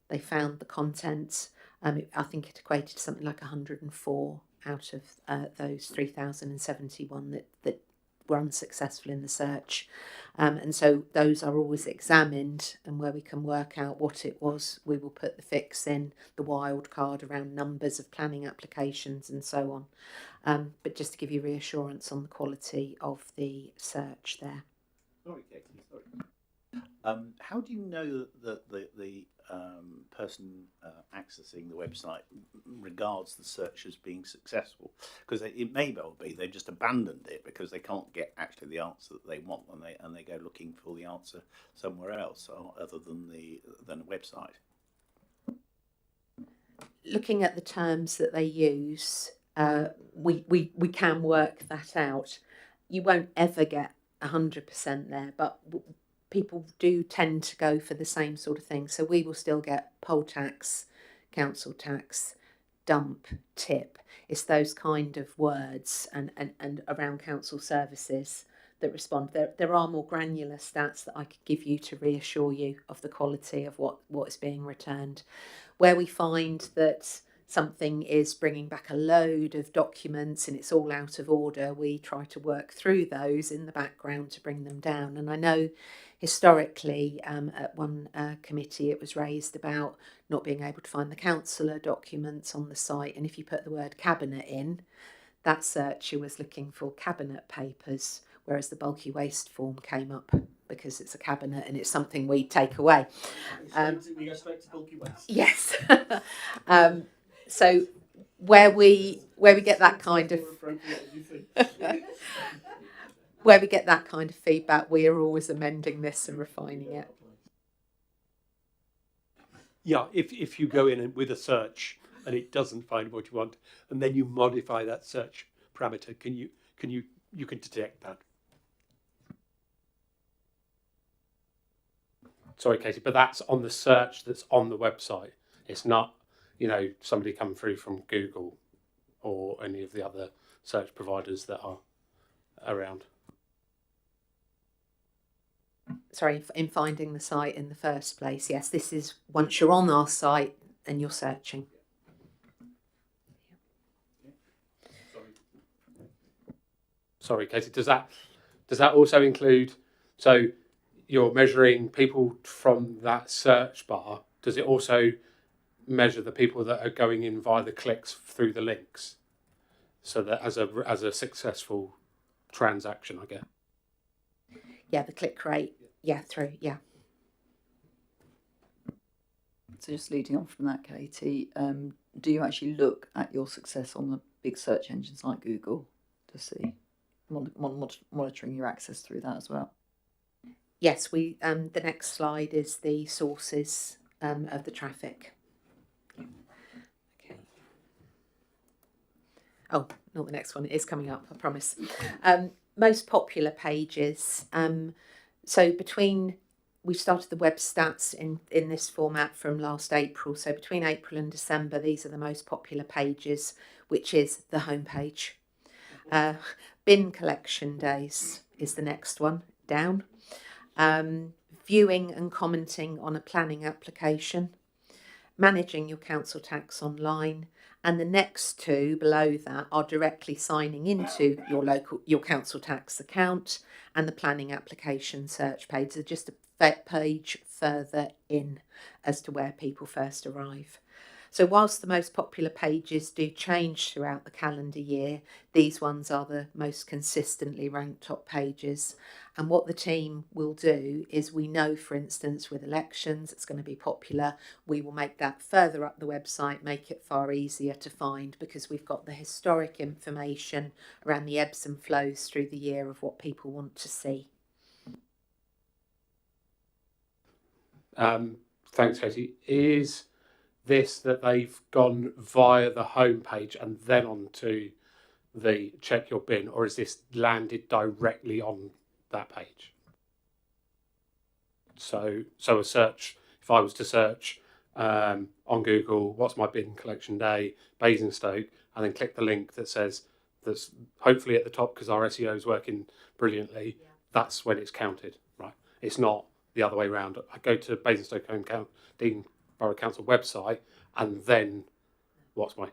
They found the content. I think it equated to something like 104 out of those 3,071 that were unsuccessful in the search. And so those are always examined, and where we can work out what it was, we will put the fix in, the wild card around numbers of planning applications and so on. But just to give you reassurance on the quality of the search there. Sorry, Katie, sorry. How do you know that the person accessing the website regards the search as being successful? Because it may well be they've just abandoned it because they can't get actually the answer that they want, and they go looking for the answer somewhere else other than a website. Looking at the terms that they use, we can work that out. You won't ever get 100% there, but people do tend to go for the same sort of thing. So we will still get poll tax, council tax, dump, tip. It's those kind of words and around council services that respond. There are more granular stats that I could give you to reassure you of the quality of what is being returned. Where we find that something is bringing back a load of documents and it's all out of order, we try to work through those in the background to bring them down. And I know historically at one committee it was raised about not being able to find the councillor documents on the site, and if you put the word cabinet in, that searcher was looking for cabinet papers, whereas the bulky waste form came up because it's a cabinet and it's something we take away. We go straight to bulky waste. Yes. So where we get that kind of where we get that kind of feedback, we are always amending this and refining it. Yeah, if you go in with a search and it doesn't find what you want, and then you modify that search parameter, you can detect that. Sorry, Katie, but that's on the search that's on the website. It's not, somebody come through from Google or any of the other search providers that are around. Sorry, in finding the site in the first place. Yes, this is once you're on our site and you're searching. Sorry, Katie, does that also include, so you're measuring people from that search bar, does it also measure the people that are going in via the clicks through the links? So that as a successful transaction, I guess. Yeah, the click rate. Yeah, through. Yeah. So just leading on from that, Katie, do you actually look at your success on the big search engines like Google to see, monitoring your access through that as well? Yes, we. The next slide is the sources of the traffic. Okay. Oh, not the next one. It is coming up, I promise. Most popular pages. So we started the web stats in this format from last April. So between April and December, these are the most popular pages, which is the homepage. Bin collection days is the next one down. Viewing and commenting on a planning application, managing your council tax online, and the next two below that are directly signing into your council tax account, and the planning application search page. So just a page further in as to where people first arrive. So whilst the most popular pages do change throughout the calendar year, these ones are the most consistently ranked top pages. And what the team will do is, we know, for instance, with elections, it's going to be popular. We will make that further up the website, make it far easier to find, because we've got the historic information around the ebbs and flows through the year of what people want to see. Thanks, Katie. Is this that they've gone via the homepage and then onto the check your bin, or is this landed directly on that page? So a search, if I was to search on Google, what's my bin collection day, Basingstoke, and then click the link that says, that's hopefully at the top because our SEO is working brilliantly, that's when it's counted, right? It's not the other way around. I go to Basingstoke Dean Borough Council website, and then what's my...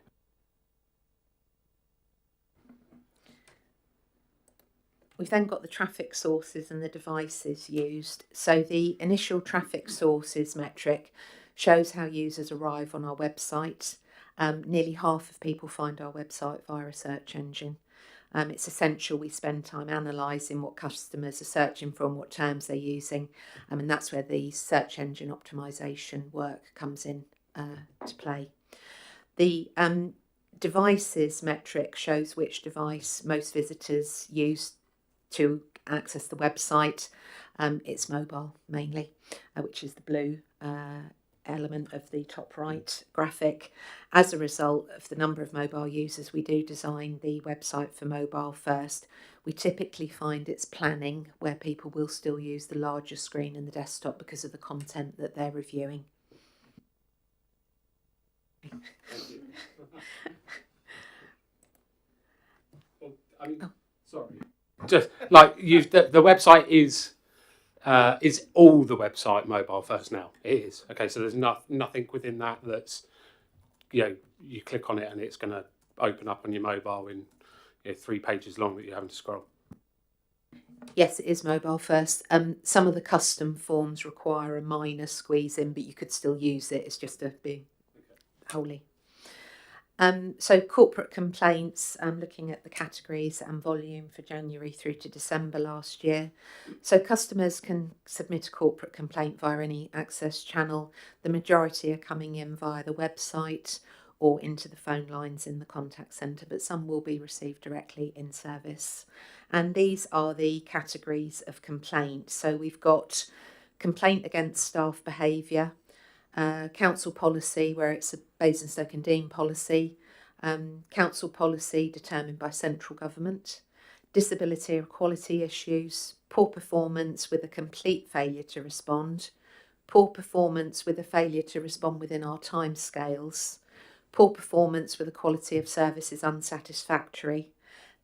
We've then got the traffic sources and the devices used. So the initial traffic sources metric shows how users arrive on our website. Nearly half of people find our website via a search engine. It's essential we spend time analysing what customers are searching for and what terms they're using, and that's where the search engine optimisation work comes in to play. The devices metric shows which device most visitors use to access the website. It's mobile mainly, which is the blue element of the top right graphic. As a result of the number of mobile users, we do design the website for mobile first. We typically find it's planning where people will still use the larger screen and the desktop because of the content that they're reviewing. Sorry. Just like the website is all the website mobile first now. It is. Okay, so there's nothing within that that's, you click on it and it's going to open up on your mobile in 3 pages long that you're having to scroll. Yes, it is mobile first. Some of the custom forms require a minor squeeze in, but you could still use it. It's just being wholly. So corporate complaints, looking at the categories and volume for January through to December last year. So customers can submit a corporate complaint via any access channel. The majority are coming in via the website or into the phone lines in the contact centre, but some will be received directly in service. And these are the categories of complaint. So we've got complaint against staff behaviour, council policy, where it's a Basingstoke and Dean policy, council policy determined by central government, disability or equality issues, poor performance with a complete failure to respond, poor performance with a failure to respond within our timescales, poor performance with the quality of service is unsatisfactory.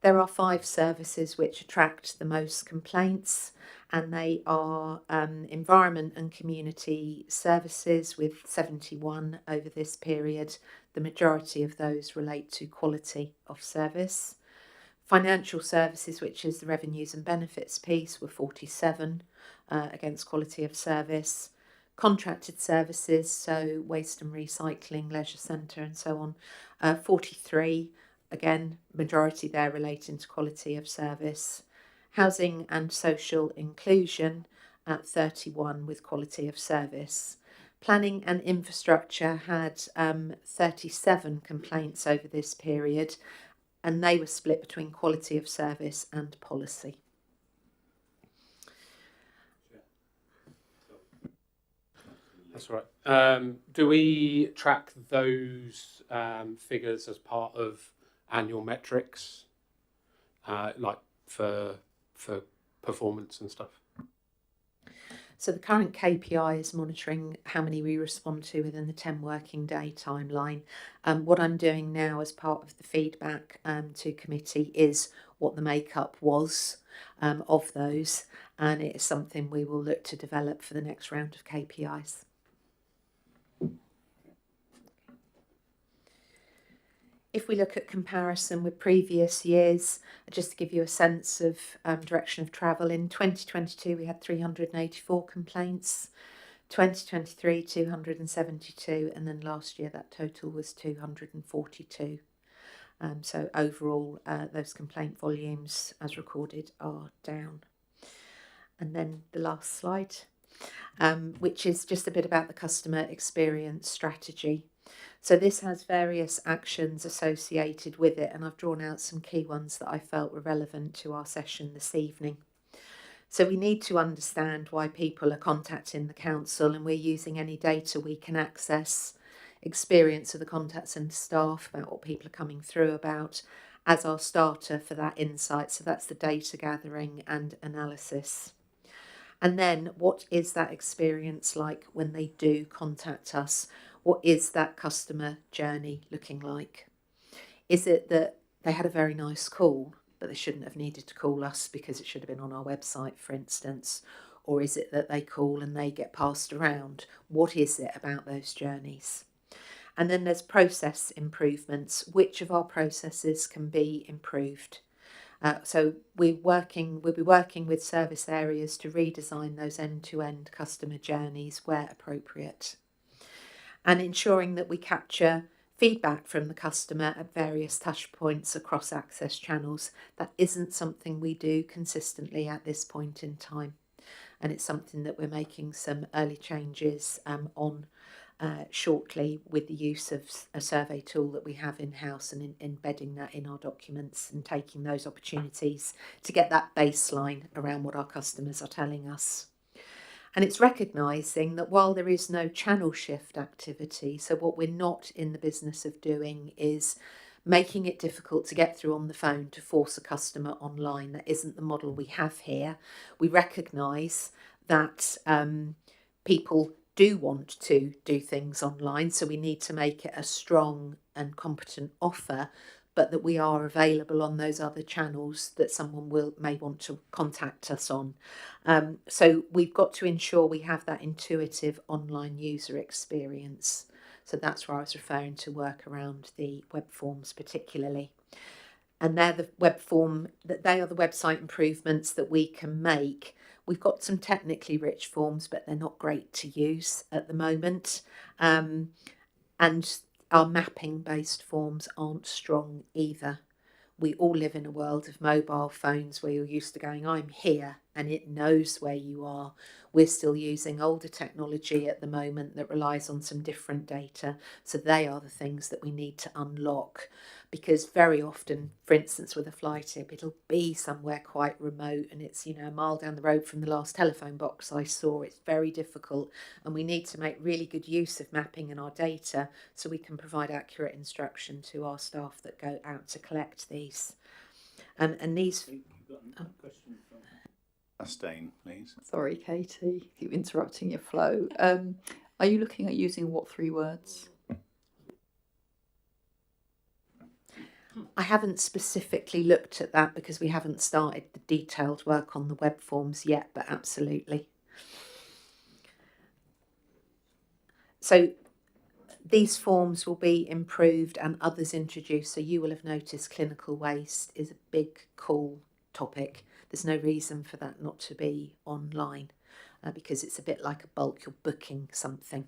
There are 5 services which attract the most complaints, and they are environment and community services with 71 over this period. The majority of those relate to quality of service. Financial services, which is the revenues and benefits piece, were 47 against quality of service. Contracted services, so waste and recycling, leisure centre and so on, 43. Again, majority there relating to quality of service. Housing and social inclusion at 31 with quality of service. Planning and infrastructure had 37 complaints over this period, and they were split between quality of service and policy. That's right. Do we track those figures as part of annual metrics, like for performance and stuff? So the current KPI is monitoring how many we respond to within the 10 working day timeline. What I'm doing now as part of the feedback to committee is what the makeup was of those, and it is something we will look to develop for the next round of KPIs. If we look at comparison with previous years, just to give you a sense of direction of travel, in 2022 we had 384 complaints, 2023 272, and then last year that total was 242. So overall those complaint volumes as recorded are down. And then the last slide, which is just a bit about the customer experience strategy. So this has various actions associated with it, and I've drawn out some key ones that I felt were relevant to our session this evening. So we need to understand why people are contacting the council, and we're using any data we can access experience of the contact centre staff, about what people are coming through about, as our starter for that insight. So that's the data gathering and analysis. And then what is that experience like when they do contact us? What is that customer journey looking like? Is it that they had a very nice call, but they shouldn't have needed to call us because it should have been on our website, for instance? Or is it that they call and they get passed around? What is it about those journeys? And then there's process improvements. Which of our processes can be improved? So we'll be working with service areas to redesign those end-to-end customer journeys where appropriate, and ensuring that we capture feedback from the customer at various touch points across access channels. That isn't something we do consistently at this point in time, and it's something that we're making some early changes on shortly, with the use of a survey tool that we have in-house, and embedding that in our documents and taking those opportunities to get that baseline around what our customers are telling us. And it's recognising that while there is no channel shift activity, so what we're not in the business of doing is making it difficult to get through on the phone to force a customer online. That isn't the model we have here. We recognise that people do want to do things online, so we need to make it a strong and competent offer, but that we are available on those other channels that someone may want to contact us on. So we've got to ensure we have that intuitive online user experience. So that's where I was referring to work around the web forms particularly. And they're the they are the website improvements that we can make. We've got some technically rich forms, but they're not great to use at the moment. And our mapping-based forms aren't strong either. We all live in a world of mobile phones where you're used to going, I'm here, and it knows where you are. We're still using older technology at the moment that relies on some different data. So they are the things that we need to unlock, because very often, for instance, with a fly tip, it'll be somewhere quite remote and it's, a mile down the road from the last telephone box I saw. It's very difficult, and we need to make really good use of mapping in our data so we can provide accurate instruction to our staff that go out to collect these. And these... You've got another question from Astain, please. Sorry, Katie, keep interrupting your flow. Are you looking at using what 3 words? I haven't specifically looked at that because we haven't started the detailed work on the web forms yet, but absolutely. So these forms will be improved and others introduced. So you will have noticed clinical waste is a big, cool topic. There's no reason for that not to be online. Because it's a bit like a bulk, you're booking something.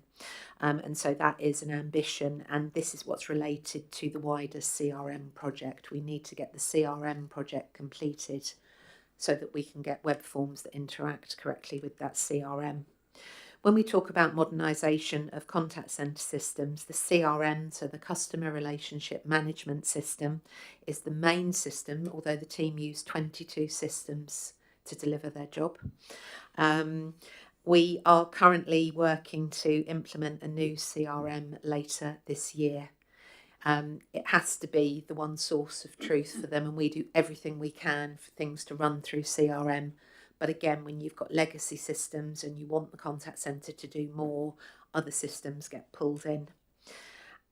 And so that is an ambition, and this is what's related to the wider CRM project. We need to get the CRM project completed so that we can get web forms that interact correctly with that CRM. When we talk about modernisation of contact centre systems, the CRM, so the Customer Relationship Management System, is the main system, although the team use 22 systems to deliver their job. We are currently working to implement a new CRM later this year. It has to be the one source of truth for them, and we do everything we can for things to run through CRM. But again, when you've got legacy systems and you want the contact centre to do more, other systems get pulled in.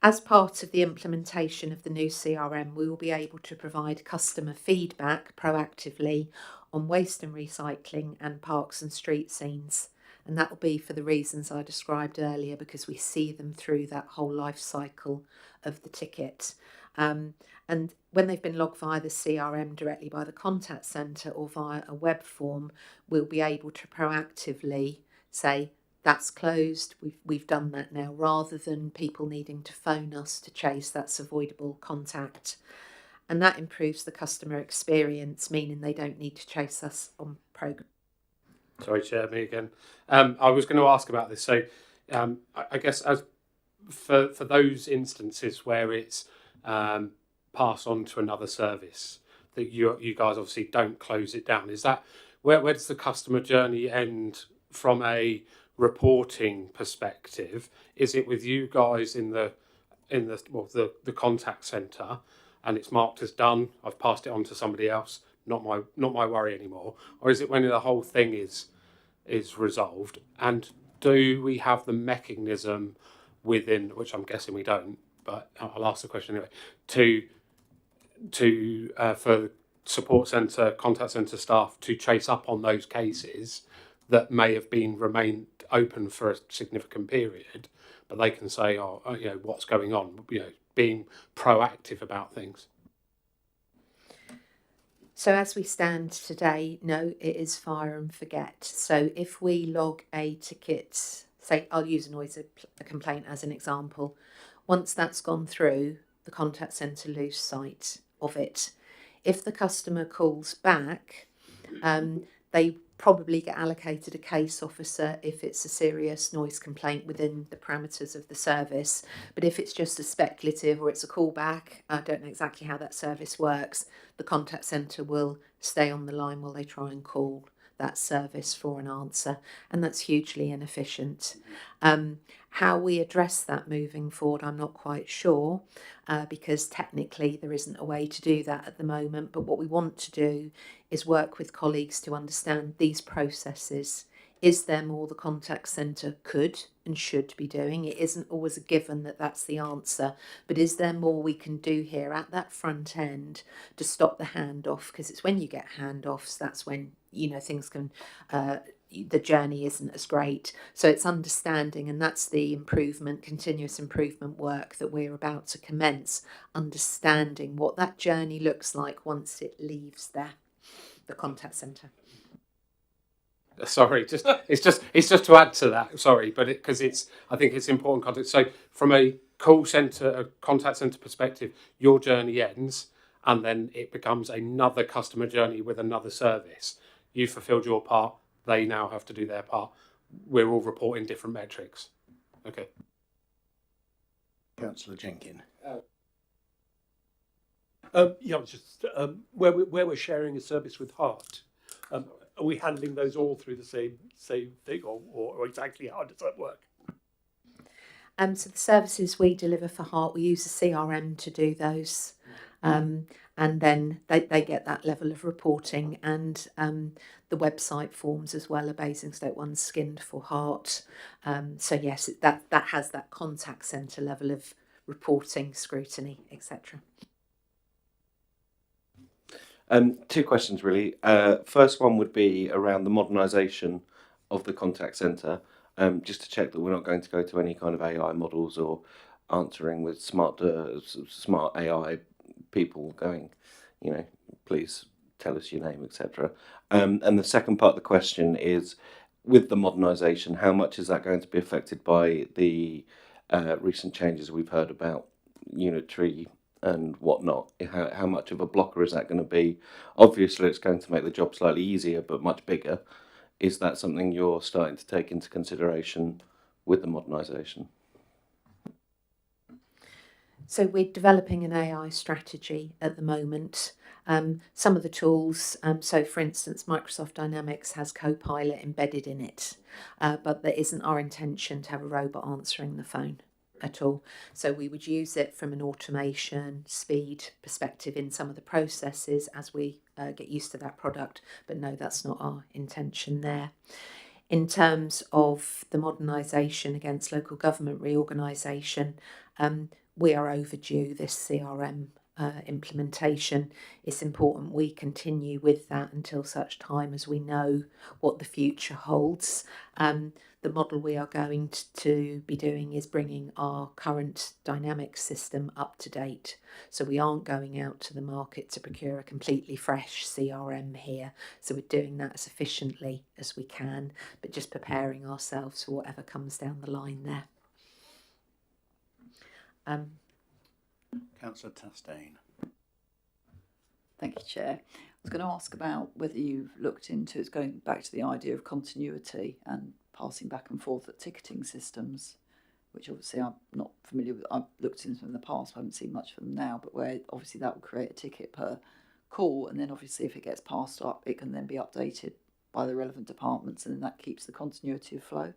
As part of the implementation of the new CRM, we will be able to provide customer feedback proactively on waste and recycling and parks and street scenes. And that will be for the reasons I described earlier, because we see them through that whole life cycle of the ticket. And when they've been logged via the CRM directly by the contact centre or via a web form, we'll be able to proactively say, that's closed, we've done that now, rather than people needing to phone us to chase that's avoidable contact. And that improves the customer experience, meaning they don't need to chase us on programme. Sorry, Chair, me again. I was going to ask about this. So I guess as for those instances where it's passed on to another service, that you guys obviously don't close it down, is that where does the customer journey end from a reporting perspective, is it with you guys in the contact centre, and it's marked as done? I've passed it on to somebody else. Not my worry anymore. Or is it when the whole thing is resolved? And do we have the mechanism within, which I'm guessing we don't, but I'll ask the question anyway, for support centre, contact centre staff to chase up on those cases that may have remained open for a significant period, but they can say, what's going on, being proactive about things. So as we stand today, no, it is fire and forget. So if we log a ticket, say I'll use a complaint as an example, once that's gone through, the contact centre lose sight of it. If the customer calls back, they probably get allocated a case officer if it's a serious noise complaint within the parameters of the service. But if it's just a speculative or it's a callback, I don't know exactly how that service works, the contact centre will stay on the line while they try and call that service for an answer, and that's hugely inefficient. How we address that moving forward, I'm not quite sure, because technically there isn't a way to do that at the moment. But what we want to do is work with colleagues to understand these processes. Is there more the contact centre could and should be doing? It isn't always a given that that's the answer, but is there more we can do here at that front end to stop the handoff? Because it's when you get handoffs, that's when, things can, the journey isn't as great. So it's understanding, and that's the continuous improvement work that we're about to commence, understanding what that journey looks like once it leaves the contact centre. Sorry, it's just to add to that. Sorry, but I think it's important context. So from a call centre, a contact centre perspective, your journey ends, and then it becomes another customer journey with another service. You fulfilled your part. They now have to do their part. We're all reporting different metrics. Okay. Councillor Jenkin. Just where we're sharing a service with Heart. Are we handling those all through the same thing, or exactly how does that work? So the services we deliver for Heart, we use a CRM to do those, and then they get that level of reporting, and the website forms as well are Basingstoke ones skinned for Heart. So yes, that has that contact centre level of reporting, scrutiny, etc. Two questions really. First one would be around the modernisation of the contact centre, just to check that we're not going to go to any kind of AI models or answering with smart AI people going, please tell us your name, etc. And the second part of the question is, with the modernisation, how much is that going to be affected by the recent changes we've heard about unitary and whatnot? How much of a blocker is that going to be? Obviously, it's going to make the job slightly easier, but much bigger. Is that something you're starting to take into consideration with the modernisation? So we're developing an AI strategy at the moment. Some of the tools, so for instance, Microsoft Dynamics has Copilot embedded in it, but there isn't our intention to have a robot answering the phone at all. So we would use it from an automation speed perspective in some of the processes as we get used to that product, but no, that's not our intention there. In terms of the modernisation against local government reorganisation, we are overdue this CRM implementation. It's important we continue with that until such time as we know what the future holds. The model we are going to be doing is bringing our current dynamic system up to date. So we aren't going out to the market to procure a completely fresh CRM here. So we're doing that as efficiently as we can, but just preparing ourselves for whatever comes down the line there. Councillor Tastain. Thank you, Chair. I was going to ask about whether you've looked into, it's going back to the idea of continuity and passing back and forth at ticketing systems, which obviously I'm not familiar with. I've looked into them in the past, I haven't seen much of them now, but where obviously that will create a ticket per call, and then obviously if it gets passed up, it can then be updated by the relevant departments, and then that keeps the continuity of flow.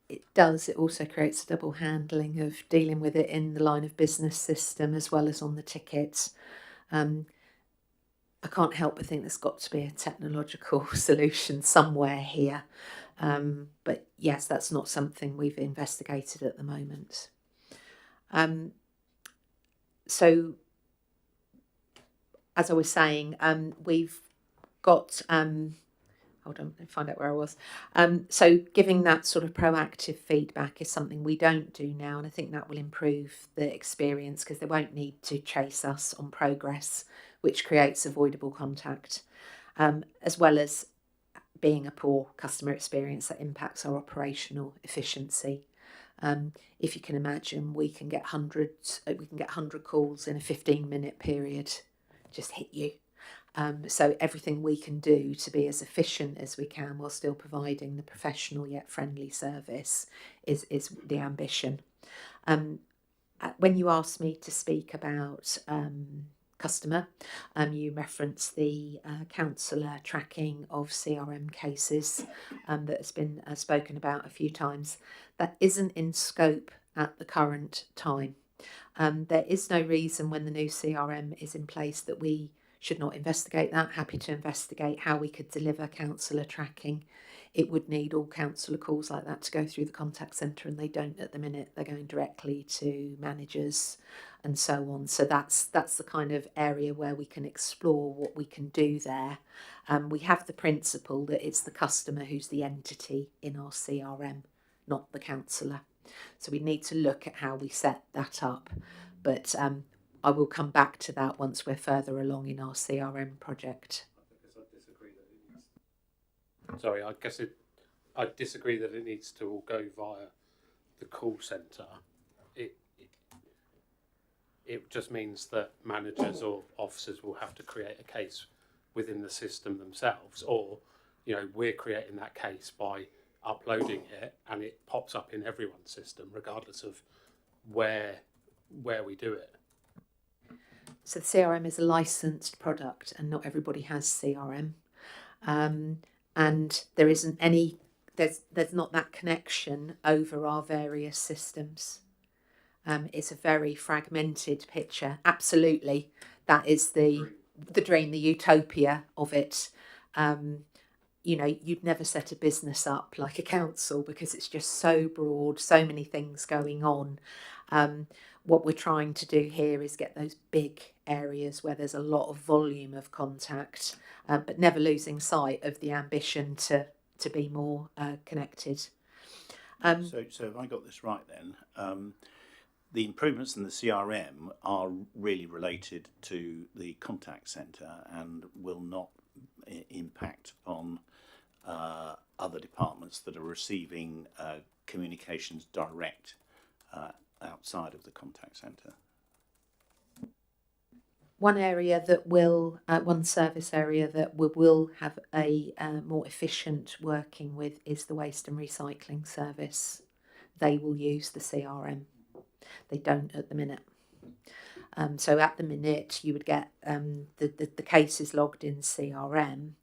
it does. It also creates a double handling of dealing with it in the line of business system as well as on the ticket. I can't help but think there's got to be a technological solution somewhere here. But yes, that's not something we've investigated at the moment. So, as I was saying, we've got, hold on, let me find out where I was. So giving that sort of proactive feedback is something we don't do now, and I think that will improve the experience because they won't need to chase us on progress, which creates avoidable contact, as well as being a poor customer experience that impacts our operational efficiency. If you can imagine, we can get 100 calls in a 15-minute period, just hit you. So everything we can do to be as efficient as we can while still providing the professional yet friendly service is the ambition. When you asked me to speak about customer, you referenced the counsellor tracking of CRM cases that has been spoken about a few times. That isn't in scope at the current time. There is no reason when the new CRM is in place that we should not investigate that. Happy to investigate how we could deliver counsellor tracking. It would need all counsellor calls like that to go through the contact centre, and they don't at the minute. They're going directly to managers and so on. So that's the kind of area where we can explore what we can do there. We have the principle that it's the customer who's the entity in our CRM, not the counsellor. So we need to look at how we set that up. But I will come back to that once we're further along in our CRM project. Sorry, I disagree that it needs to all go via the call centre. It just means that managers or officers will have to create a case within the system themselves, or we're creating that case by uploading it, and it pops up in everyone's system regardless of where we do it. So the CRM is a licensed product, and not everybody has CRM. And there isn't any, there's not that connection over our various systems. It's a very fragmented picture. Absolutely, that is the dream, the utopia of it. You'd never set a business up like a council because it's just so broad, so many things going on. What we're trying to do here is get those big areas where there's a lot of volume of contact, but never losing sight of the ambition to be more connected. So have I got this right then? The improvements in the CRM are really related to the contact centre and will not impact upon other departments that are receiving communications direct outside of the contact centre. One area that will, one service area that we will have a more efficient working with is the waste and recycling service. They will use the CRM. They don't at the minute. So at the minute you would get the cases logged in CRM.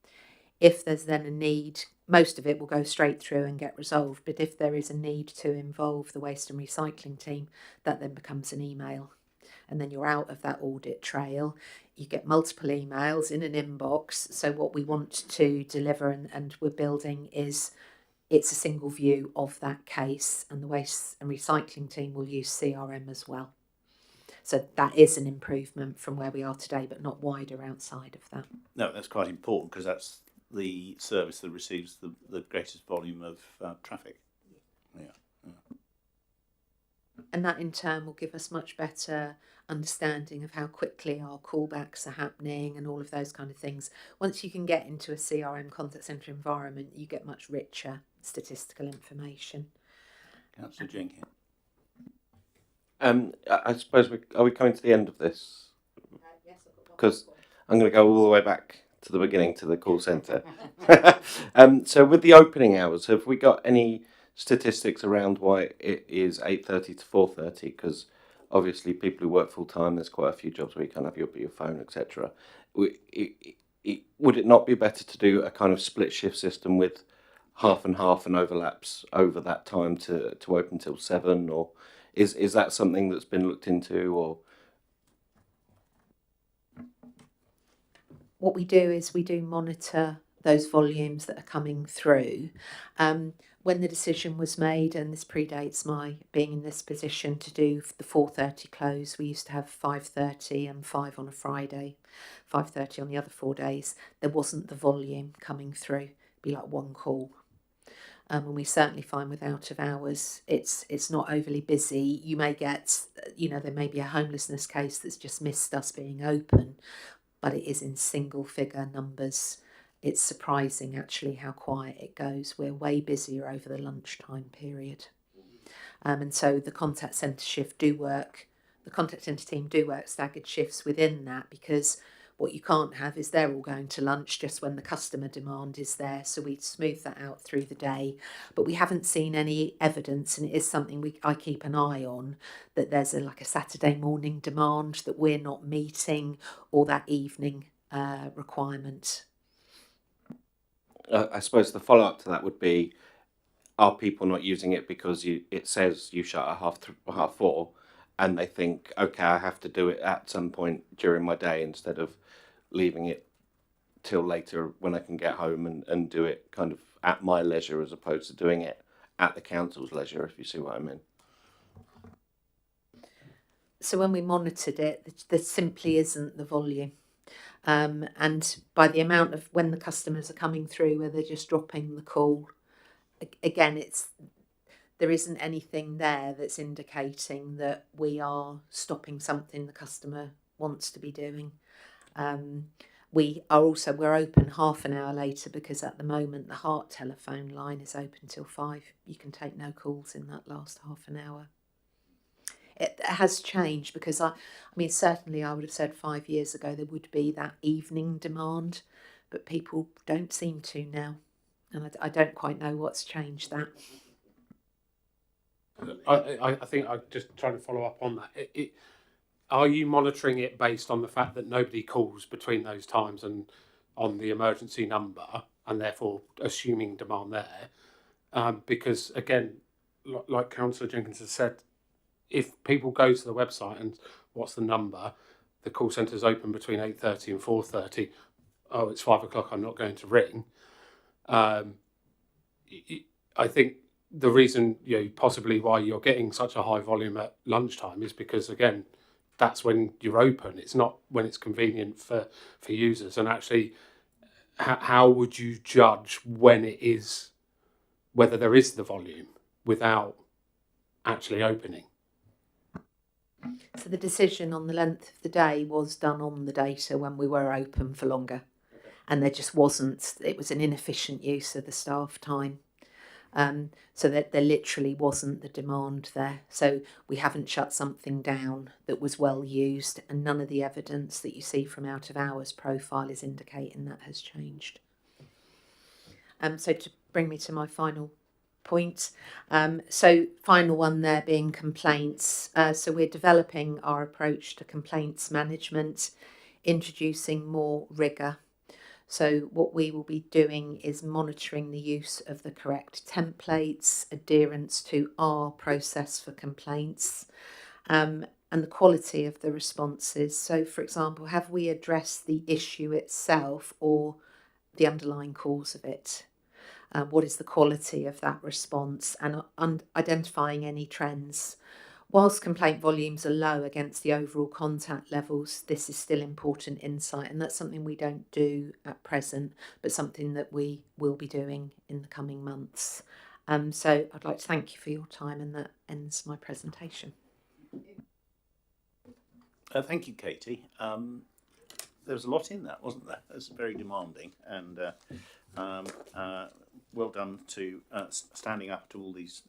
If there's then a need, most of it will go straight through and get resolved. But if there is a need to involve the waste and recycling team, that then becomes an email. And then you're out of that audit trail. You get multiple emails in an inbox. So what we want to deliver and we're building is it's a single view of that case, and the waste and recycling team will use CRM as well. So that is an improvement from where we are today, but not wider outside of that. No, that's quite important because that's the service that receives the greatest volume of traffic. Yeah. And that in turn will give us much better understanding of how quickly our callbacks are happening and all of those kind of things. Once you can get into a CRM contact centre environment, you get much richer statistical information. Councillor Jenkins. I suppose are we coming to the end of this? Yes, because I'm going to go all the way back to the beginning to the call centre. So with the opening hours, have we got any statistics around why it is 8:30 to 4:30? Because obviously people who work full time, there's quite a few jobs where you can't have your phone, etc. Would it not be better to do a kind of split shift system with half and half and overlaps over that time to open till 7, or is that something that's been looked into? Or what we do is we do monitor those volumes that are coming through. When the decision was made, and this predates my being in this position, to do the 4:30 close, we used to have 5:30 and 5 on a Friday, 5:30 on the other 4 days. There wasn't the volume coming through. It'd be like one call. And we certainly find with out of hours, it's not overly busy. You may get, there may be a homelessness case that's just missed us being open, but it is in single figure numbers. It's surprising actually how quiet it goes. We're way busier over the lunchtime period. And so the contact centre the contact centre team do work staggered shifts within that, because what you can't have is they're all going to lunch just when the customer demand is there. So we smooth that out through the day. But we haven't seen any evidence, and it is something I keep an eye on, that there's a Saturday morning demand that we're not meeting, or that evening requirement. I suppose the follow up to that would be: are people not using it because it says you shut at half 4, and they think, okay, I have to do it at some point during my day instead of leaving it till later when I can get home and do it kind of at my leisure, as opposed to doing it at the council's leisure, if you see what I mean? So when we monitored it, there simply isn't the volume. And by the amount of when the customers are coming through, where they're just dropping the call, again, there isn't anything there that's indicating that we are stopping something the customer wants to be doing. We're open half an hour later, because at the moment the Heart telephone line is open till 5. You can take no calls in that last half an hour. It has changed, because certainly I would have said 5 years ago there would be that evening demand, but people don't seem to now, and I don't quite know what's changed that. I think I'm just trying to follow up on that. Are you monitoring it based on the fact that nobody calls between those times and on the emergency number, and therefore assuming demand there? Because again, like Councillor Jenkins has said, if people go to the website and what's the number, the call centre is open between 8:30 and 4:30. Oh, it's 5 o'clock, I'm not going to ring. I think the reason, possibly why you're getting such a high volume at lunchtime is because, again, that's when you're open. It's not when it's convenient for users. And actually, how would you judge whether there is the volume without actually opening? So the decision on the length of the day was done on the data when we were open for longer, and there just wasn't. It was an inefficient use of the staff time, so that there literally wasn't the demand there. So we haven't shut something down that was well used, and none of the evidence that you see from out of hours profile is indicating that has changed. So to bring me to my final point. So final one there being complaints. So we're developing our approach to complaints management, introducing more rigour. So what we will be doing is monitoring the use of the correct templates, adherence to our process for complaints, and the quality of the responses. So for example, have we addressed the issue itself or the underlying cause of it? What is the quality of that response, and identifying any trends. Whilst complaint volumes are low against the overall contact levels, this is still important insight, and that's something we don't do at present, but something that we will be doing in the coming months. So I'd like to thank you for your time, and that ends my presentation. Thank you, Katie. There was a lot in that, wasn't there? It was very demanding, and well done to standing up to all this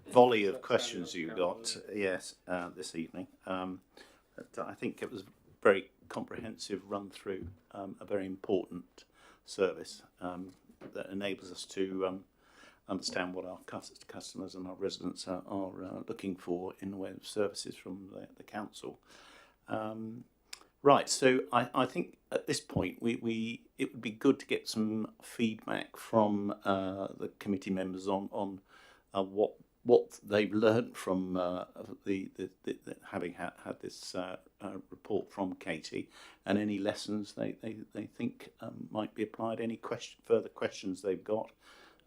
volley of questions you got. Yes, this evening. I think it was a very comprehensive run through a very important service that enables us to understand what our customers and our residents are looking for in the way of services from the council. Right, so I think at this point it would be good to get some feedback from the committee members on what they've learned from the having had this report from Katie, and any lessons they think might be applied, any further questions they've got.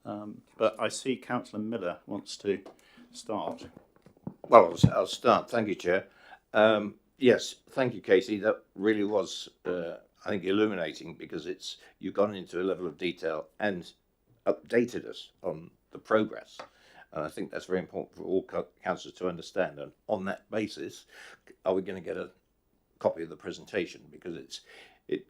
But I see Councillor Miller wants to start. Well, I'll start. Thank you, Chair. Yes, thank you, Katie. That really was, I think, illuminating, because you've gone into a level of detail and updated us on the progress. And I think that's very important for all councillors to understand. And on that basis, are we going to get a copy of the presentation? Because it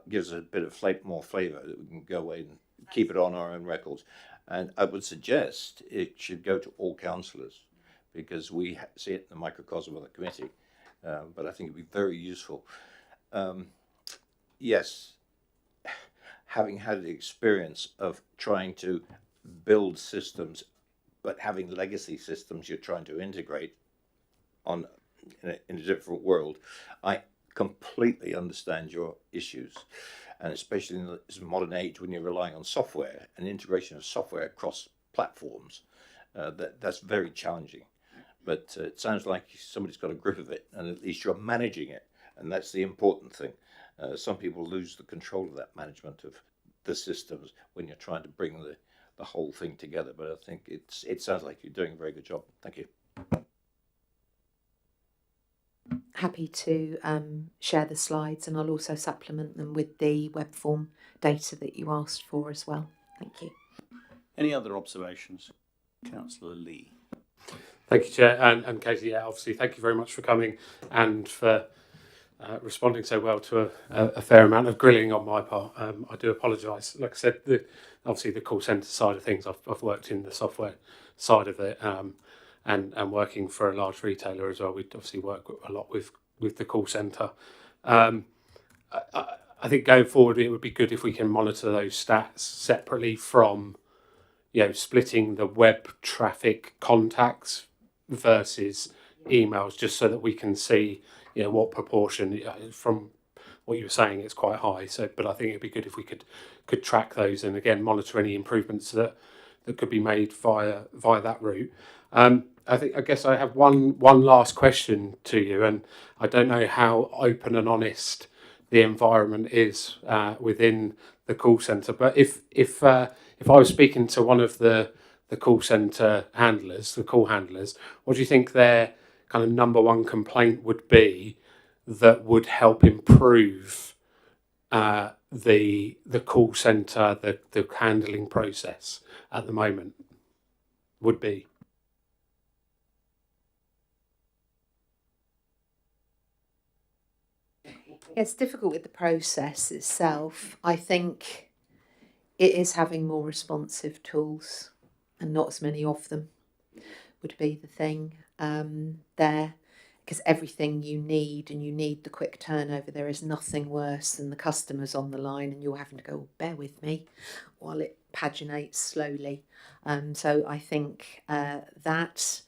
gives us a bit of more flavour that we can go away and keep it on our own records. And I would suggest it should go to all councillors, because we see it in the microcosm of the committee. But I think it'd be very useful. Yes, having had the experience of trying to build systems, but having legacy systems you're trying to integrate in a different world, I completely understand your issues. And especially in this modern age, when you're relying on software and integration of software across platforms, that's very challenging. But it sounds like somebody's got a grip of it, and at least you're managing it, and that's the important thing. Some people lose the control of that management of the systems when you're trying to bring the whole thing together. But I think it sounds like you're doing a very good job. Thank you. Happy to share the slides, and I'll also supplement them with the web form data that you asked for as well. Thank you. Any other observations? Councillor Lee. Thank you, Chair, and Katie. Yeah, obviously, thank you very much for coming and for responding so well to a fair amount of grilling on my part. I do apologise. Like I said, obviously the call centre side of things, I've worked in the software side of it, and working for a large retailer as well. We obviously work a lot with the call centre. I think going forward, it would be good if we can monitor those stats separately from, splitting the web traffic contacts versus emails, just so that we can see, what proportion. From what you were saying, it's quite high. So, but I think it'd be good if we could track those, and again monitor any improvements that could be made via that route. I guess I have one last question to you, and I don't know how open and honest the environment is within the call centre, but if I was speaking to one of the call centre handlers, what do you think their kind of number one complaint would be that would help improve the call centre, the handling process at the moment would be? It's difficult with the process itself. I think it is having more responsive tools and not as many of them would be the thing there, because everything you need, and you need the quick turnover. There is nothing worse than the customer's on the line and you're having to go, bear with me, while it paginates slowly. So I think that,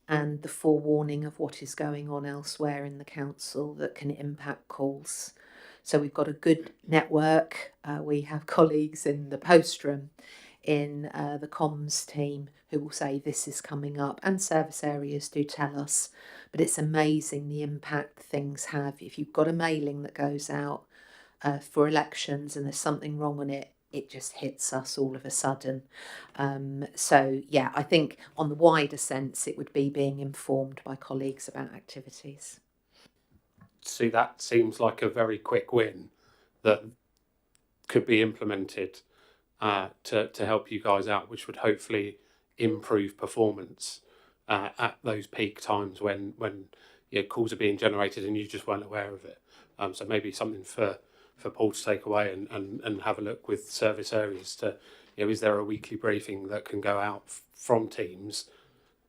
and the forewarning of what is going on elsewhere in the council that can impact calls. So we've got a good network. We have colleagues in the post room, in the comms team, who will say this is coming up, and service areas do tell us. But it's amazing the impact things have. If you've got a mailing that goes out for elections and there's something wrong on it, it just hits us all of a sudden. So yeah, I think on the wider sense, it would be being informed by colleagues about activities. See, that seems like a very quick win that could be implemented to help you guys out, which would hopefully improve performance at those peak times when calls are being generated and you just weren't aware of it. So maybe something for Paul to take away and have a look with service areas to, is there a weekly briefing that can go out from Teams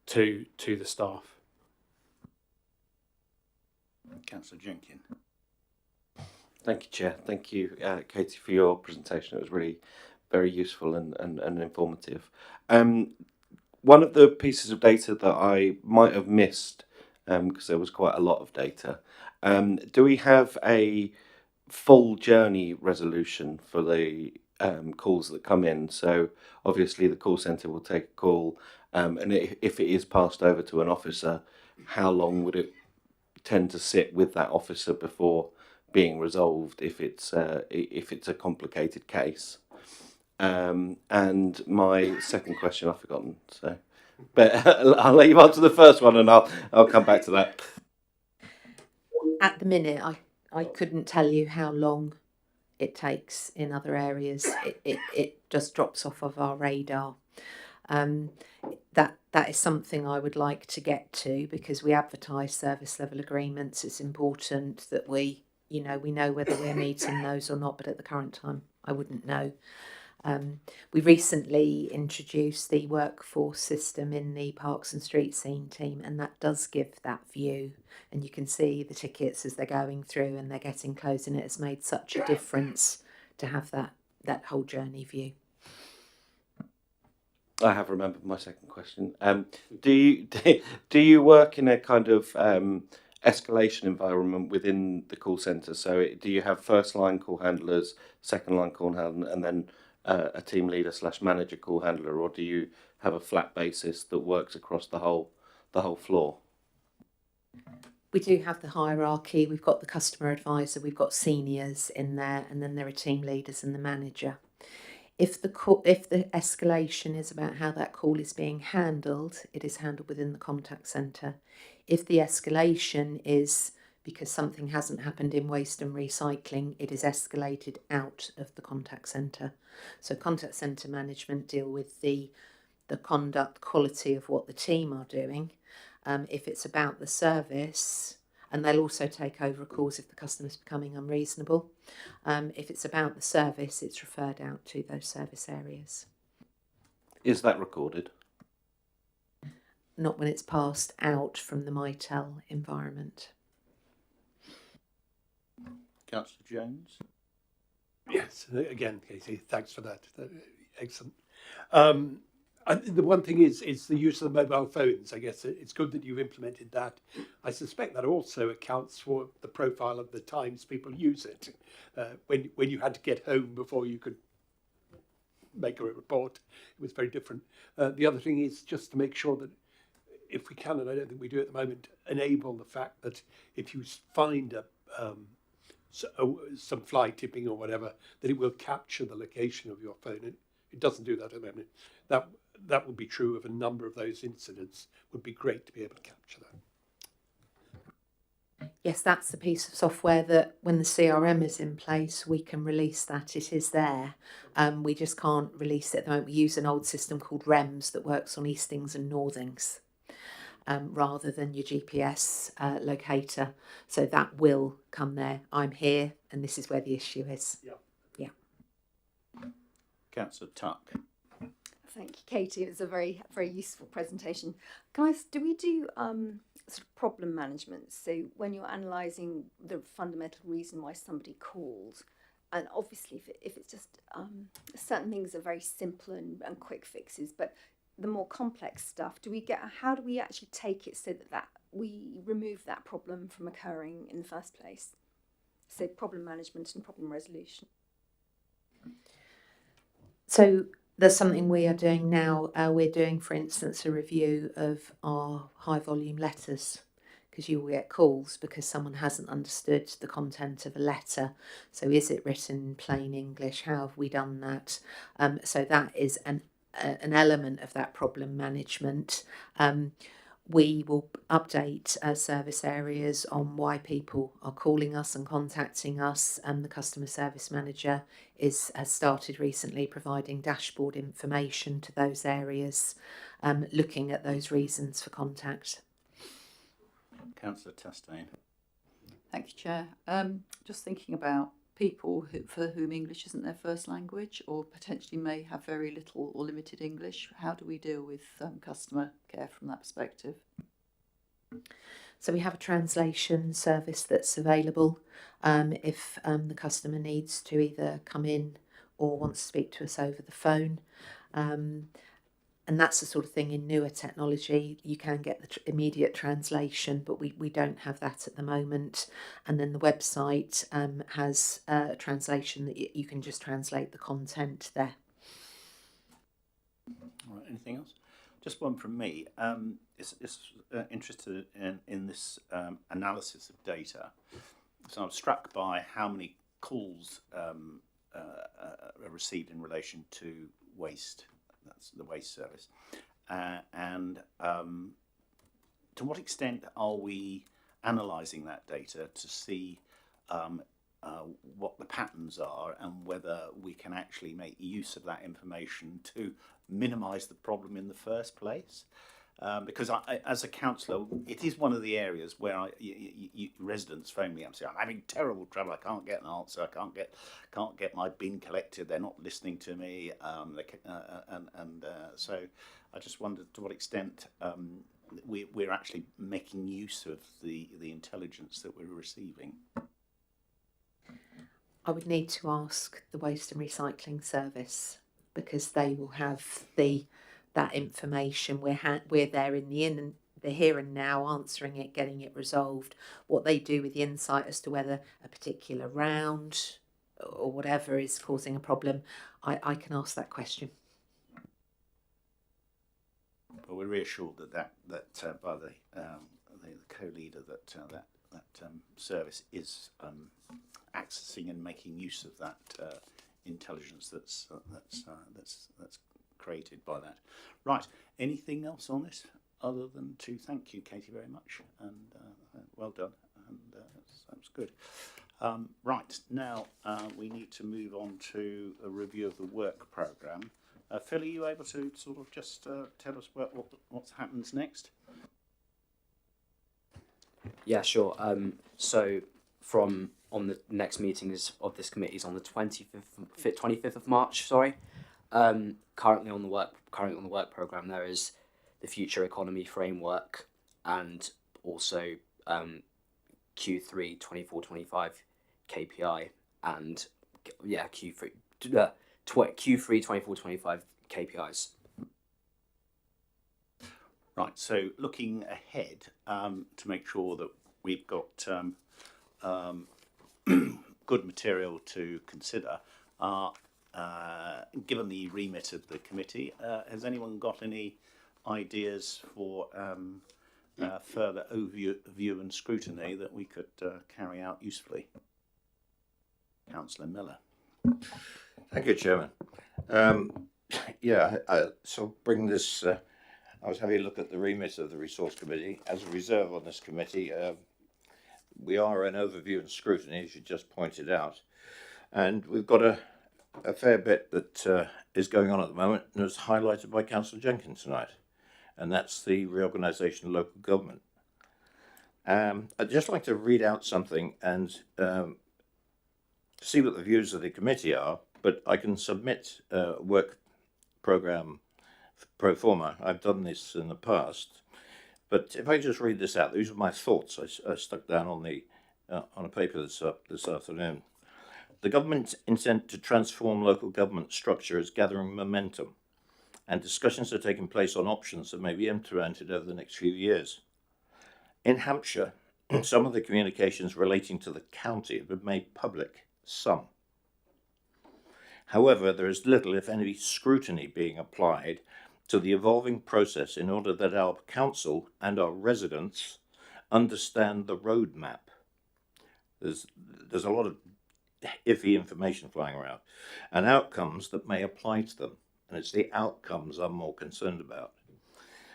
to the staff? Councillor Jenkins. Thank you, Chair. Thank you, Katie, for your presentation. It was really very useful and informative. One of the pieces of data that I might have missed because there was quite a lot of data. Do we have a full journey resolution for the calls that come in? So obviously the call centre will take a call, and if it is passed over to an officer, how long would it tend to sit with that officer before being resolved if it's a complicated case? And my second question I've forgotten, so but I'll let you answer the first one, and I'll come back to that. At the minute, I couldn't tell you how long it takes in other areas. It just drops off of our radar. That is something I would like to get to, because we advertise service level agreements. It's important that we know whether we're meeting those or not, but at the current time I wouldn't know. We recently introduced the workforce system in the Parks and Street Scene team, and that does give that view, and you can see the tickets as they're going through and they're getting closed, and it has made such a difference to have that whole journey view. I have remembered my second question. Do you work in a kind of escalation environment within the call centre? So do you have first line call handlers, second line call handler, and then a team leader / manager call handler, or do you have a flat basis that works across the whole floor? We do have the hierarchy. We've got the customer advisor, we've got seniors in there, and then there are team leaders and the manager. If the escalation is about how that call is being handled, it is handled within the contact centre. If the escalation is because something hasn't happened in waste and recycling, it is escalated out of the contact centre. So contact centre management deal with the conduct, quality of what the team are doing. If it's about the service, and they'll also take over calls if the customer's becoming unreasonable. If it's about the service, it's referred out to those service areas. Is that recorded? Not when it's passed out from the Mitel environment. Councillor Jones? Yes, again, Katie, thanks for that. Excellent. The one thing is the use of the mobile phones. I guess it's good that you've implemented that. I suspect that also accounts for the profile of the times people use it. When you had to get home before you could make a report, it was very different. The other thing is just to make sure that, if we can, and I don't think we do at the moment, enable the fact that if you find some fly tipping or whatever, that it will capture the location of your phone. It doesn't do that at the moment. That would be true of a number of those incidents. Would be great to be able to capture that. Yes, that's the piece of software that when the CRM is in place, we can release that. It is there. We just can't release it at the moment. We use an old system called REMS that works on eastings and northings, rather than your GPS locator. So that will come there. I'm here, and this is where the issue is. Yeah. Councillor Tuck? Thank you, Katie. It was a very, very useful presentation. Can I ask, do we do sort of problem management? So when you're analysing the fundamental reason why somebody called, and obviously if it's just certain things are very simple and quick fixes, but the more complex stuff, how do we actually take it so that we remove that problem from occurring in the first place? So problem management and problem resolution. So there's something we are doing now. We're doing, for instance, a review of our high volume letters, because you will get calls because someone hasn't understood the content of a letter. So is it written in plain English? How have we done that? So that is an element of that problem management. We will update service areas on why people are calling us and contacting us. The customer service manager has started recently providing dashboard information to those areas, looking at those reasons for contact. Councillor Chastain? Thank you, Chair. Just thinking about people for whom English isn't their first language, or potentially may have very little or limited English. How do we deal with customer care from that perspective? So we have a translation service that's available if the customer needs to either come in or wants to speak to us over the phone. And that's the sort of thing in newer technology, you can get the immediate translation, but we don't have that at the moment. And then the website has a translation that you can just translate the content there. All right, anything else? Just one from me. Interested in this analysis of data. So I'm struck by how many calls are received in relation to waste. That's the waste service. And to what extent are we analysing that data to see what the patterns are and whether we can actually make use of that information to minimise the problem in the first place? Because I, as a councillor, it is one of the areas where residents phone me and say, I'm having terrible trouble. I can't get an answer. I can't get my bin collected. They're not listening to me. So I just wondered to what extent we're actually making use of the intelligence that we're receiving. I would need to ask the Waste and Recycling Service, because they will have that information. We're there in the here and now, answering it, getting it resolved. What they do with the insight as to whether a particular round or whatever is causing a problem, I can ask that question. But we're reassured that by the co-leader that service is accessing and making use of that intelligence that's created by that. Right. Anything else on this other than to thank you, Katie, very much, and well done, and that's good. Right, now we need to move on to a review of the work programme. Phil, are you able to sort of just tell us what happens next? Yeah, sure. So from on the next meetings of this committee is on the 25th of March. Sorry. Currently on the work programme there is the Future Economy Framework and also Q3 24-25 KPI and Q3 24-25 KPIs. Right, so looking ahead to make sure that we've got good material to consider, given the remit of the committee, has anyone got any ideas for further overview and scrutiny that we could carry out usefully? Councillor Miller. Thank you, Chairman. So bring this. I was having a look at the remit of the Resource Committee. As a reserve on this committee, we are an overview and scrutiny, as you just pointed out, and we've got a fair bit that is going on at the moment, and was highlighted by Councillor Jenkins tonight, and that's the reorganisation of local government. I'd just like to read out something and see what the views of the committee are, but I can submit a work programme pro forma. I've done this in the past, but if I just read this out, these are my thoughts I stuck down on a paper this afternoon. The government's intent to transform local government structure is gathering momentum, and discussions are taking place on options that may be implemented over the next few years. In Hampshire, some of the communications relating to the county have been made public, some. However, there is little, if any, scrutiny being applied to the evolving process in order that our council and our residents understand the roadmap. There's a lot of iffy information flying around and outcomes that may apply to them, and it's the outcomes I'm more concerned about.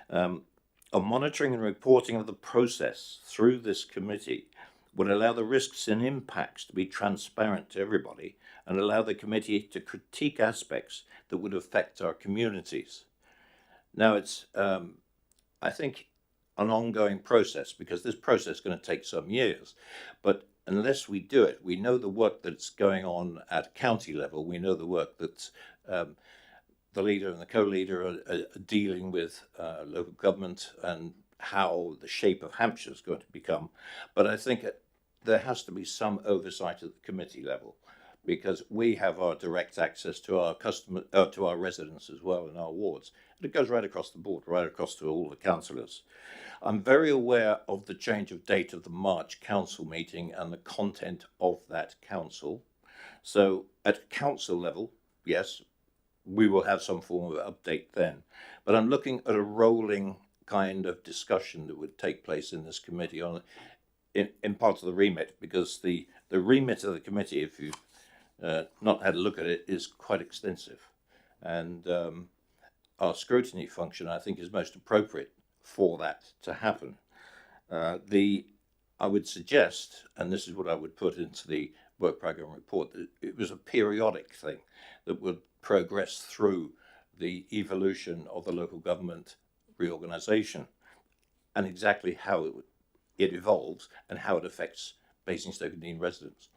A monitoring and reporting of the process through this committee would allow the risks and impacts to be transparent to everybody and allow the committee to critique aspects that would affect our communities. Now, it's, I think, an ongoing process, because this process is going to take some years, but unless we do it, we know the work that's going on at county level, we know the work that the leader and the co-leader are dealing with local government and how the shape of Hampshire is going to become. But I think there has to be some oversight at the committee level. because we have our direct access to our to our residents as well in our wards. And it goes right across the board, right across to all the councillors. I'm very aware of the change of date of the March council meeting and the content of that council. So at council level, yes, we will have some form of update then. But I'm looking at a rolling kind of discussion that would take place in this committee on in part of the remit, because the remit of the committee, if you've not had a look at it, is quite extensive. And our scrutiny function, I think, is most appropriate for that to happen. I would suggest, and this is what I would put into the work programme report, that it was a periodic thing that would progress through the evolution of the local government reorganisation and exactly how it evolves and how it affects Basingstoke and Dean residents.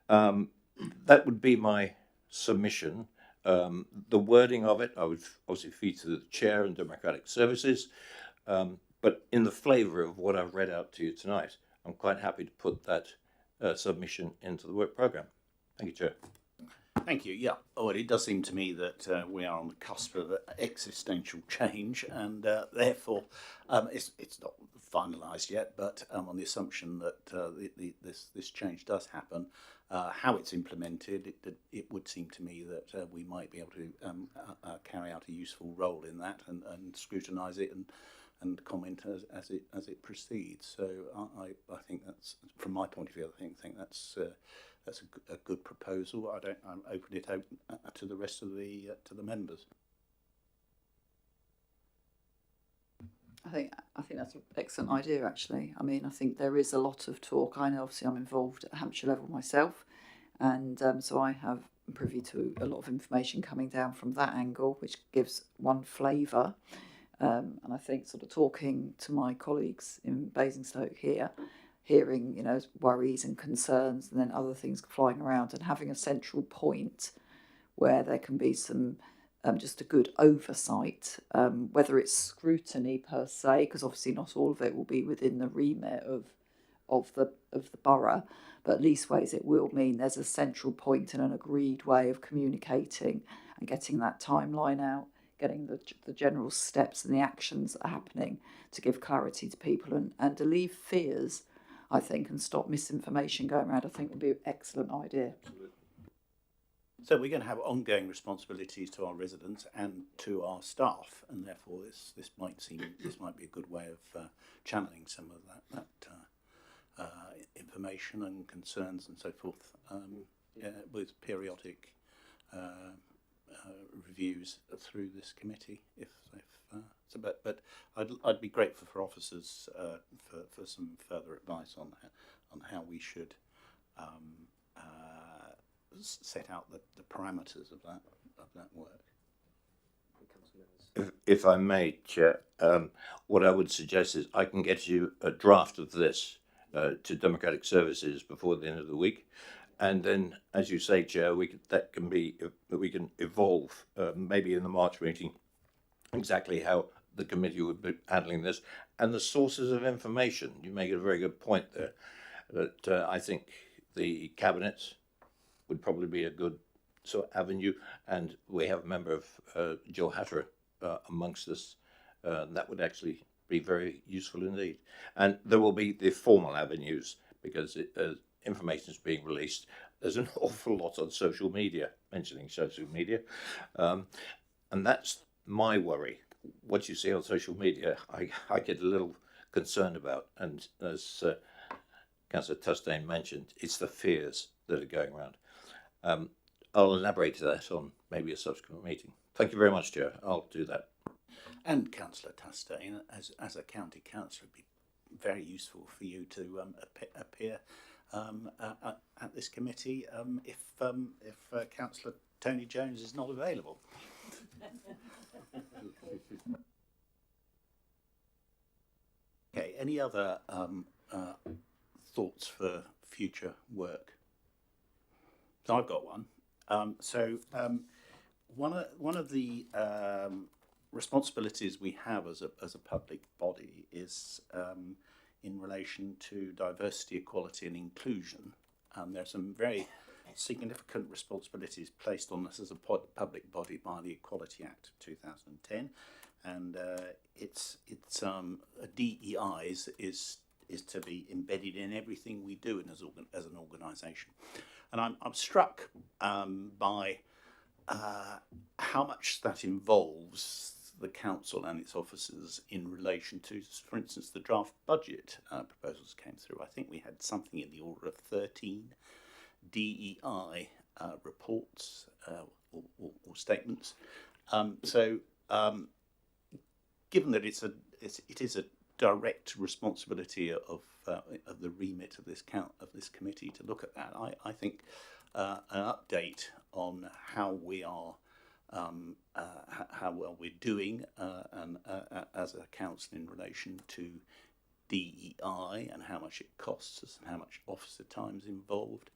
That would be my submission. The wording of it, I would obviously feed to the chair and democratic services, but in the flavour of what I've read out to you tonight, I'm quite happy to put that submission into the work programme. Thank you, Chair. Thank you. Yeah. Oh, it does seem to me that we are on the cusp of existential change, and therefore it's not finalised yet. But on the assumption that this change does happen, how it's implemented, it would seem to me that we might be able to carry out a useful role in that and scrutinise it and comment as it proceeds. So I think that's, from my point of view, I think that's a good proposal. I'm open it out to the rest of the members. I think that's an excellent idea, actually. I mean, I think there is a lot of talk. I know, obviously, I'm involved at Hampshire level myself, and so I have privy to a lot of information coming down from that angle, which gives one flavour. And I think, sort of talking to my colleagues in Basingstoke here, hearing, you know, worries and concerns, and then other things flying around, and having a central point where there can be some just a good oversight, whether it's scrutiny per se, because obviously not all of it will be within the remit of the borough, but leastways it will mean there's a central point and an agreed way of communicating and getting that timeline out, getting the general steps and the actions that are happening to give clarity to people and to leave fears, I think, and stop misinformation going around, I think would be an excellent idea. So we're going to have ongoing responsibilities to our residents and to our staff, and therefore this might be a good way of channeling some of that information and concerns and so forth with periodic reviews through this committee. But I'd be grateful for officers for some further advice on how we should set out the parameters of that work. If I may, Chair, what I would suggest is I can get you a draft of this to Democratic Services before the end of the week, and then, as you say, Chair, we can evolve maybe in the March meeting exactly how the committee would be handling this and the sources of information. You make a very good point there. That I think the cabinet would probably be a good sort of avenue, and we have a member of Jill Hatterer amongst us. That would actually be very useful indeed. And there will be the formal avenues, because information is being released. There's an awful lot on social media, mentioning social media, and that's my worry. What you see on social media, I get a little concerned about, and as Councillor Tustain mentioned, it's the fears that are going around. I'll elaborate to that on maybe a subsequent meeting. Thank you very much, Chair. I'll do that. And Councillor Tustain, as a county councillor, it'd be very useful for you to appear at this committee if Councillor Tony Jones is not available. Okay. Any other thoughts for future work? So I've got one. One of the responsibilities we have as a public body is in relation to diversity, equality, and inclusion. There are some very significant responsibilities placed on us as a public body by the Equality Act of 2010, and DEI is to be embedded in everything we do as an organisation. And I'm struck by how much that involves the council and its officers in relation to, for instance, the draft budget proposals came through. I think we had something in the order of 13 DEI reports or statements. Given that it is a direct responsibility of the remit of this committee to look at that, I think an update on how we are, how well we're doing, and as a council in relation to DEI and how much it costs us and how much officer time is involved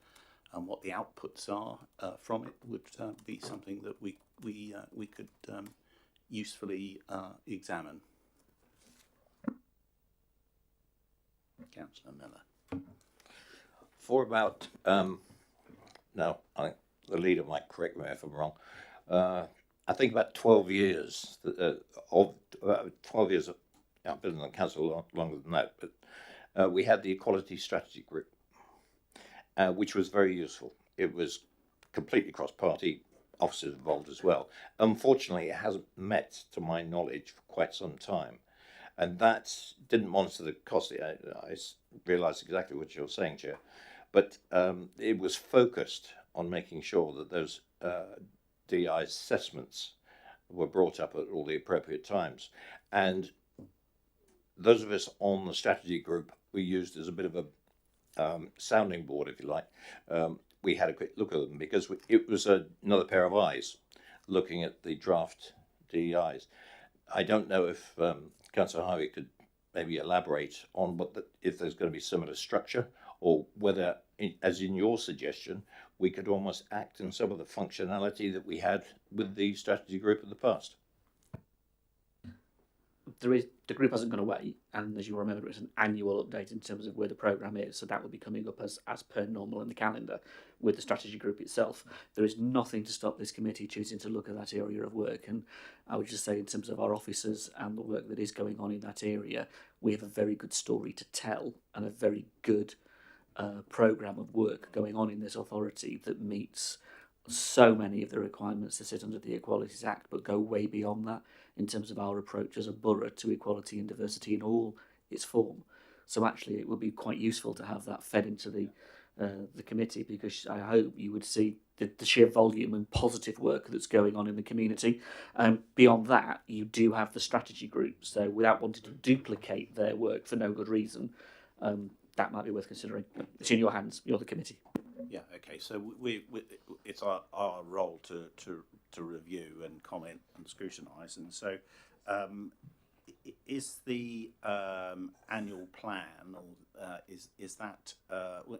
and what the outputs are from it would be something that we could usefully examine. Councillor Miller. For about now, the leader might correct me if I'm wrong. I think about 12 years of 12 years. I've been in the council longer than that, but we had the Equality Strategy Group, which was very useful. It was completely cross-party, officers involved as well. Unfortunately, it hasn't met, to my knowledge, for quite some time. And that didn't monitor the cost. I realise exactly what you're saying, Chair. But it was focused on making sure that those DI assessments were brought up at all the appropriate times. And those of us on the strategy group were used as a bit of a sounding board, if you like. We had a quick look at them because it was another pair of eyes looking at the draft DEIs. I don't know if Councillor Harvey could maybe elaborate on if there's going to be similar structure, or whether, as in your suggestion, we could almost act in some of the functionality that we had with the strategy group in the past. The group hasn't gone away, and as you remember, it's an annual update in terms of where the programme is, so that will be coming up as per normal in the calendar with the strategy group itself. There is nothing to stop this committee choosing to look at that area of work, and I would just say in terms of our officers and the work that is going on in that area, we have a very good story to tell and a very good programme of work going on in this authority that meets so many of the requirements that sit under the Equalities Act, but go way beyond that in terms of our approach as a borough to equality and diversity in all its form. So actually it would be quite useful to have that fed into the committee, because I hope you would see the sheer volume and positive work that's going on in the community. Beyond that, you do have the strategy group, so without wanting to duplicate their work for no good reason, that might be worth considering. It's in your hands, you're the committee. Yeah, okay, so it's our role to review and comment and scrutinise, and so is the annual plan, or is that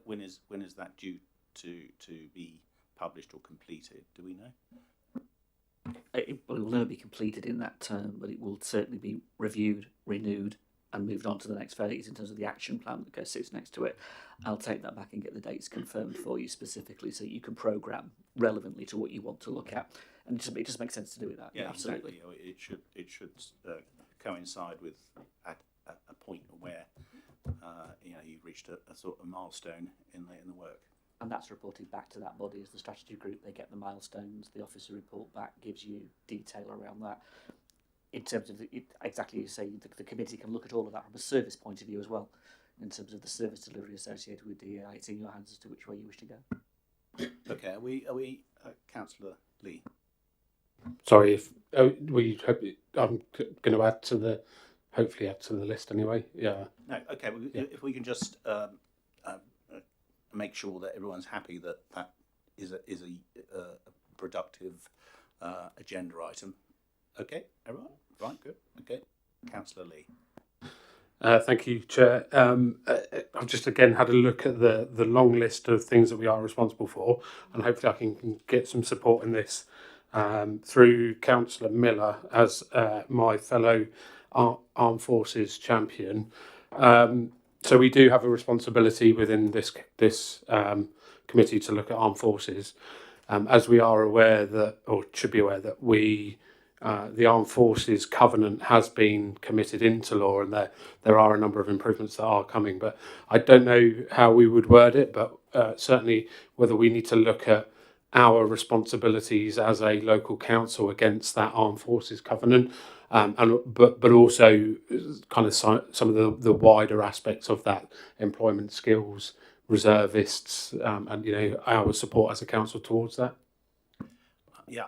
when is that due to be published or completed? Do we know? It will never be completed in that term, but it will certainly be reviewed, renewed, and moved on to the next phase in terms of the action plan that sits next to it. I'll take that back and get the dates confirmed for you specifically, so you can programme relevantly to what you want to look at. And it just makes sense to do it that. Yeah, absolutely. Exactly. It should coincide with at a point where you've reached a sort of milestone in the work. And that's reported back to that body as the strategy group. They get the milestones. The officer report back gives you detail around that. In terms of exactly you say, the committee can look at all of that from a service point of view as well, in terms of the service delivery associated with DEI. It's in your hands as to which way you wish to go. Okay, are we Councillor Lee? Sorry, I'm going to add to the list anyway. Yeah. No. Okay. Well, yeah. If we can just make sure that everyone's happy that is a productive agenda item. Okay. Everyone. Right. Good. Okay. Councillor Lee. Thank you, Chair. I've just again had a look at the long list of things that we are responsible for, and hopefully I can get some support in this through Councillor Miller as my fellow Armed Forces champion. So we do have a responsibility within this committee to look at armed forces, as we are aware that, or should be aware that the Armed Forces Covenant has been committed into law, and there are a number of improvements that are coming. But I don't know how we would word it, but certainly whether we need to look at our responsibilities as a local council against that Armed Forces Covenant, but also kind of some of the wider aspects of that, employment skills, reservists, and our support as a council towards that. Yeah,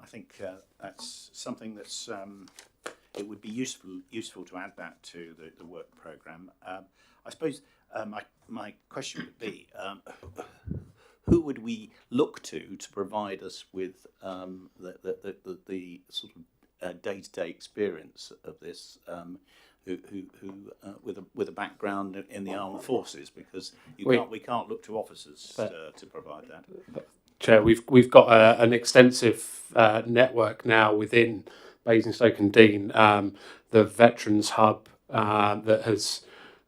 I think that's something that's it would be useful to add that to the work programme. I suppose my question would be, who would we look to provide us with the sort of day-to-day experience of this, who with a background in the armed forces, because we can't look to officers to provide that. Chair, we've got an extensive network now within Basingstoke and Deane, the Veterans Hub that has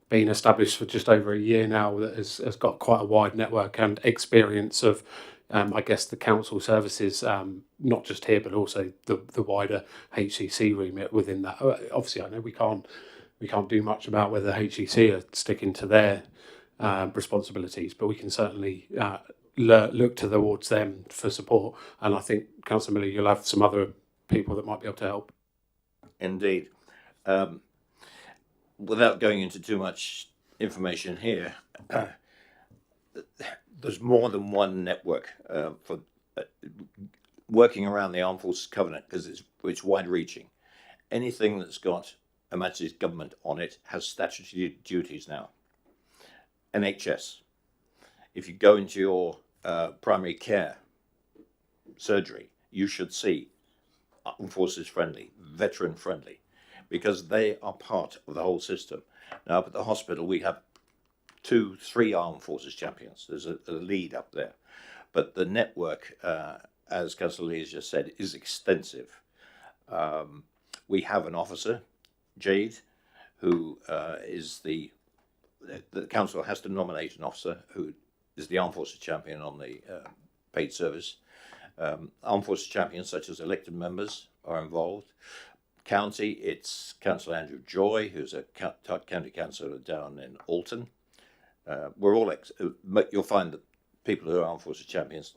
been established for just over a year now, that has got quite a wide network and experience of, I guess, the council services, not just here but also the wider HCC remit within that. Obviously, I know we can't do much about whether HCC are sticking to their responsibilities, but we can certainly look towards them for support. And I think, Councillor Miller, you'll have some other people that might be able to help. Indeed. Without going into too much information here, there's more than one network for working around the Armed Forces Covenant, because it's wide-reaching. Anything that's got Her Majesty's government on it has statutory duties now. NHS. If you go into your primary care surgery, you should see Armed Forces friendly, veteran friendly, because they are part of the whole system. Now, up at the hospital, we have 2-3 Armed Forces champions. There's a lead up there. But the network, as Councillor Lee has just said, is extensive. We have an officer, Jade, who is the council has to nominate an officer who is the Armed Forces champion on the paid service. Armed Forces champions such as elected members are involved. County, it's Councillor Andrew Joy, who's a county councillor down in Alton. We're all you'll find that people who are Armed Forces champions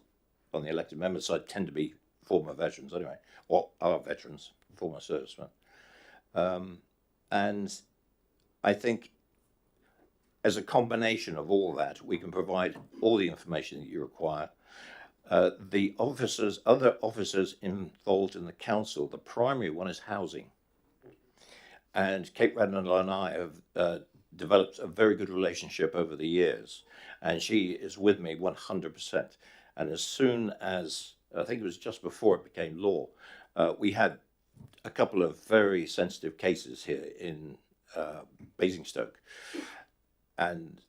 on the elected member side tend to be former veterans anyway, or are veterans, former servicemen. And I think as a combination of all that, we can provide all the information that you require. The officers, other officers involved in the council, the primary one is housing. And Kate Radnall and I have developed a very good relationship over the years. And she is with me 100%. And as soon as, I think it was just before it became law, we had a couple of very sensitive cases here in Basingstoke. And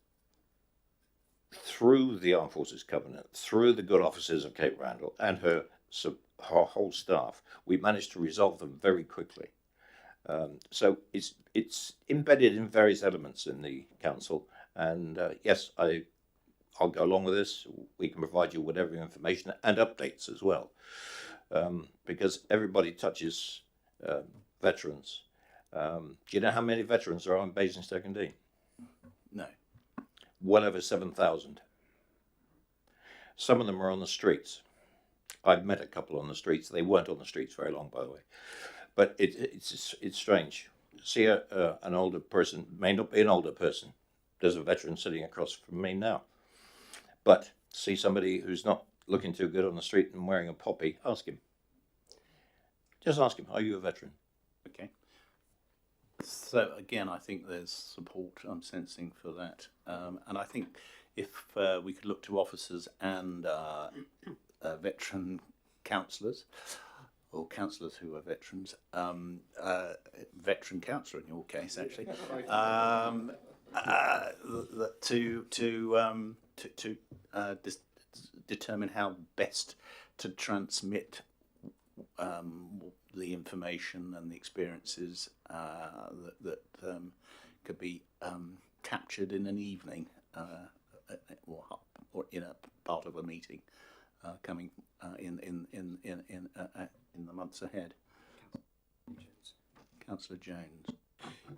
through the Armed Forces Covenant, through the good offices of Kate Randall and her whole staff, we managed to resolve them very quickly. So it's embedded in various elements in the council. And yes, I'll go along with this. We can provide you whatever information and updates as well, because everybody touches veterans. Do you know how many veterans there are in Basingstoke and Deane? No. Well over 7,000. Some of them are on the streets. I've met a couple on the streets. They weren't on the streets very long, by the way. But it's strange. See an older person, may not be an older person. There's a veteran sitting across from me now. But see somebody who's not looking too good on the street and wearing a poppy, ask him. Just ask him, are you a veteran? Okay. So again, I think there's support I'm sensing for that. And I think if we could look to officers and veteran councillors, or councillors who are veterans, veteran councillor in your case actually, to determine how best to transmit the information and the experiences that could be captured in an evening or in a part of a meeting coming in the months ahead. Councillor Jones.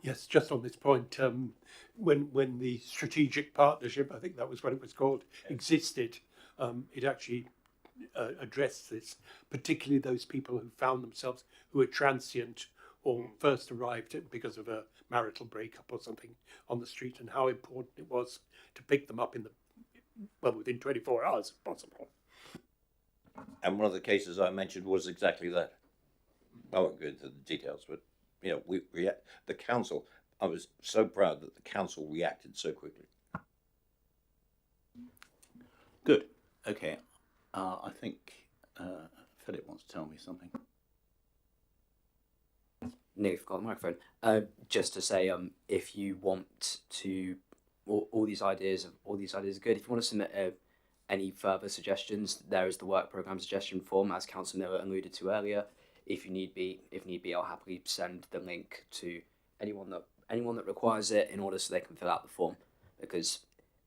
Yes, just on this point, when the strategic partnership, I think that was what it was called, existed, it actually addressed this, particularly those people who found themselves who were transient or first arrived because of a marital breakup or something on the street, and how important it was to pick them up within 24 hours if possible. And one of the cases I mentioned was exactly that. I won't go into the details, but you know, the council. I was so proud that the council reacted so quickly. Good. Okay. I think Philip wants to tell me something. Nick, you've got the microphone. Just to say, if you want to, all these ideas are good. If you want to submit any further suggestions, there is the work programme suggestion form, as Councillor Miller alluded to earlier. If need be, I'll happily send the link to anyone that requires it, in order so they can fill out the form, because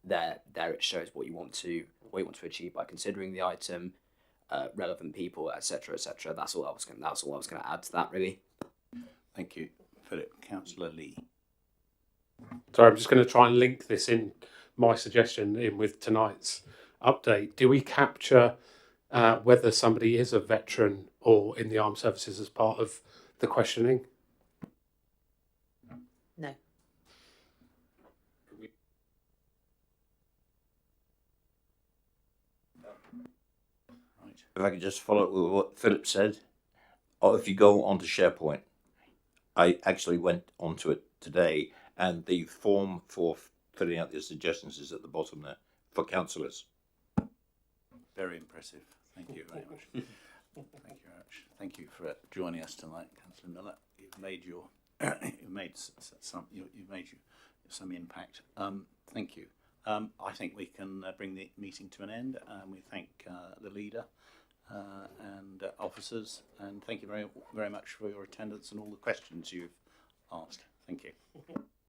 there it shows what you want to achieve by considering the item, relevant people, etc., etc. That's all I was going to add to that, really. Thank you, Philip. Councillor Lee. So I'm just going to try and link this in, my suggestion, in with tonight's update. Do we capture whether somebody is a veteran or in the armed services as part of the questioning? No. Right. If I could just follow up with what Philip said, or if you go onto SharePoint, I actually went onto it today, and the form for filling out the suggestions is at the bottom there for councillors. Very impressive. Thank you very much. Thank you very much. Thank you for joining us tonight, Councillor Miller. You've made some impact. Thank you. I think we can bring the meeting to an end, and we thank the leader and officers, and thank you very much for your attendance and all the questions you've asked. Thank you.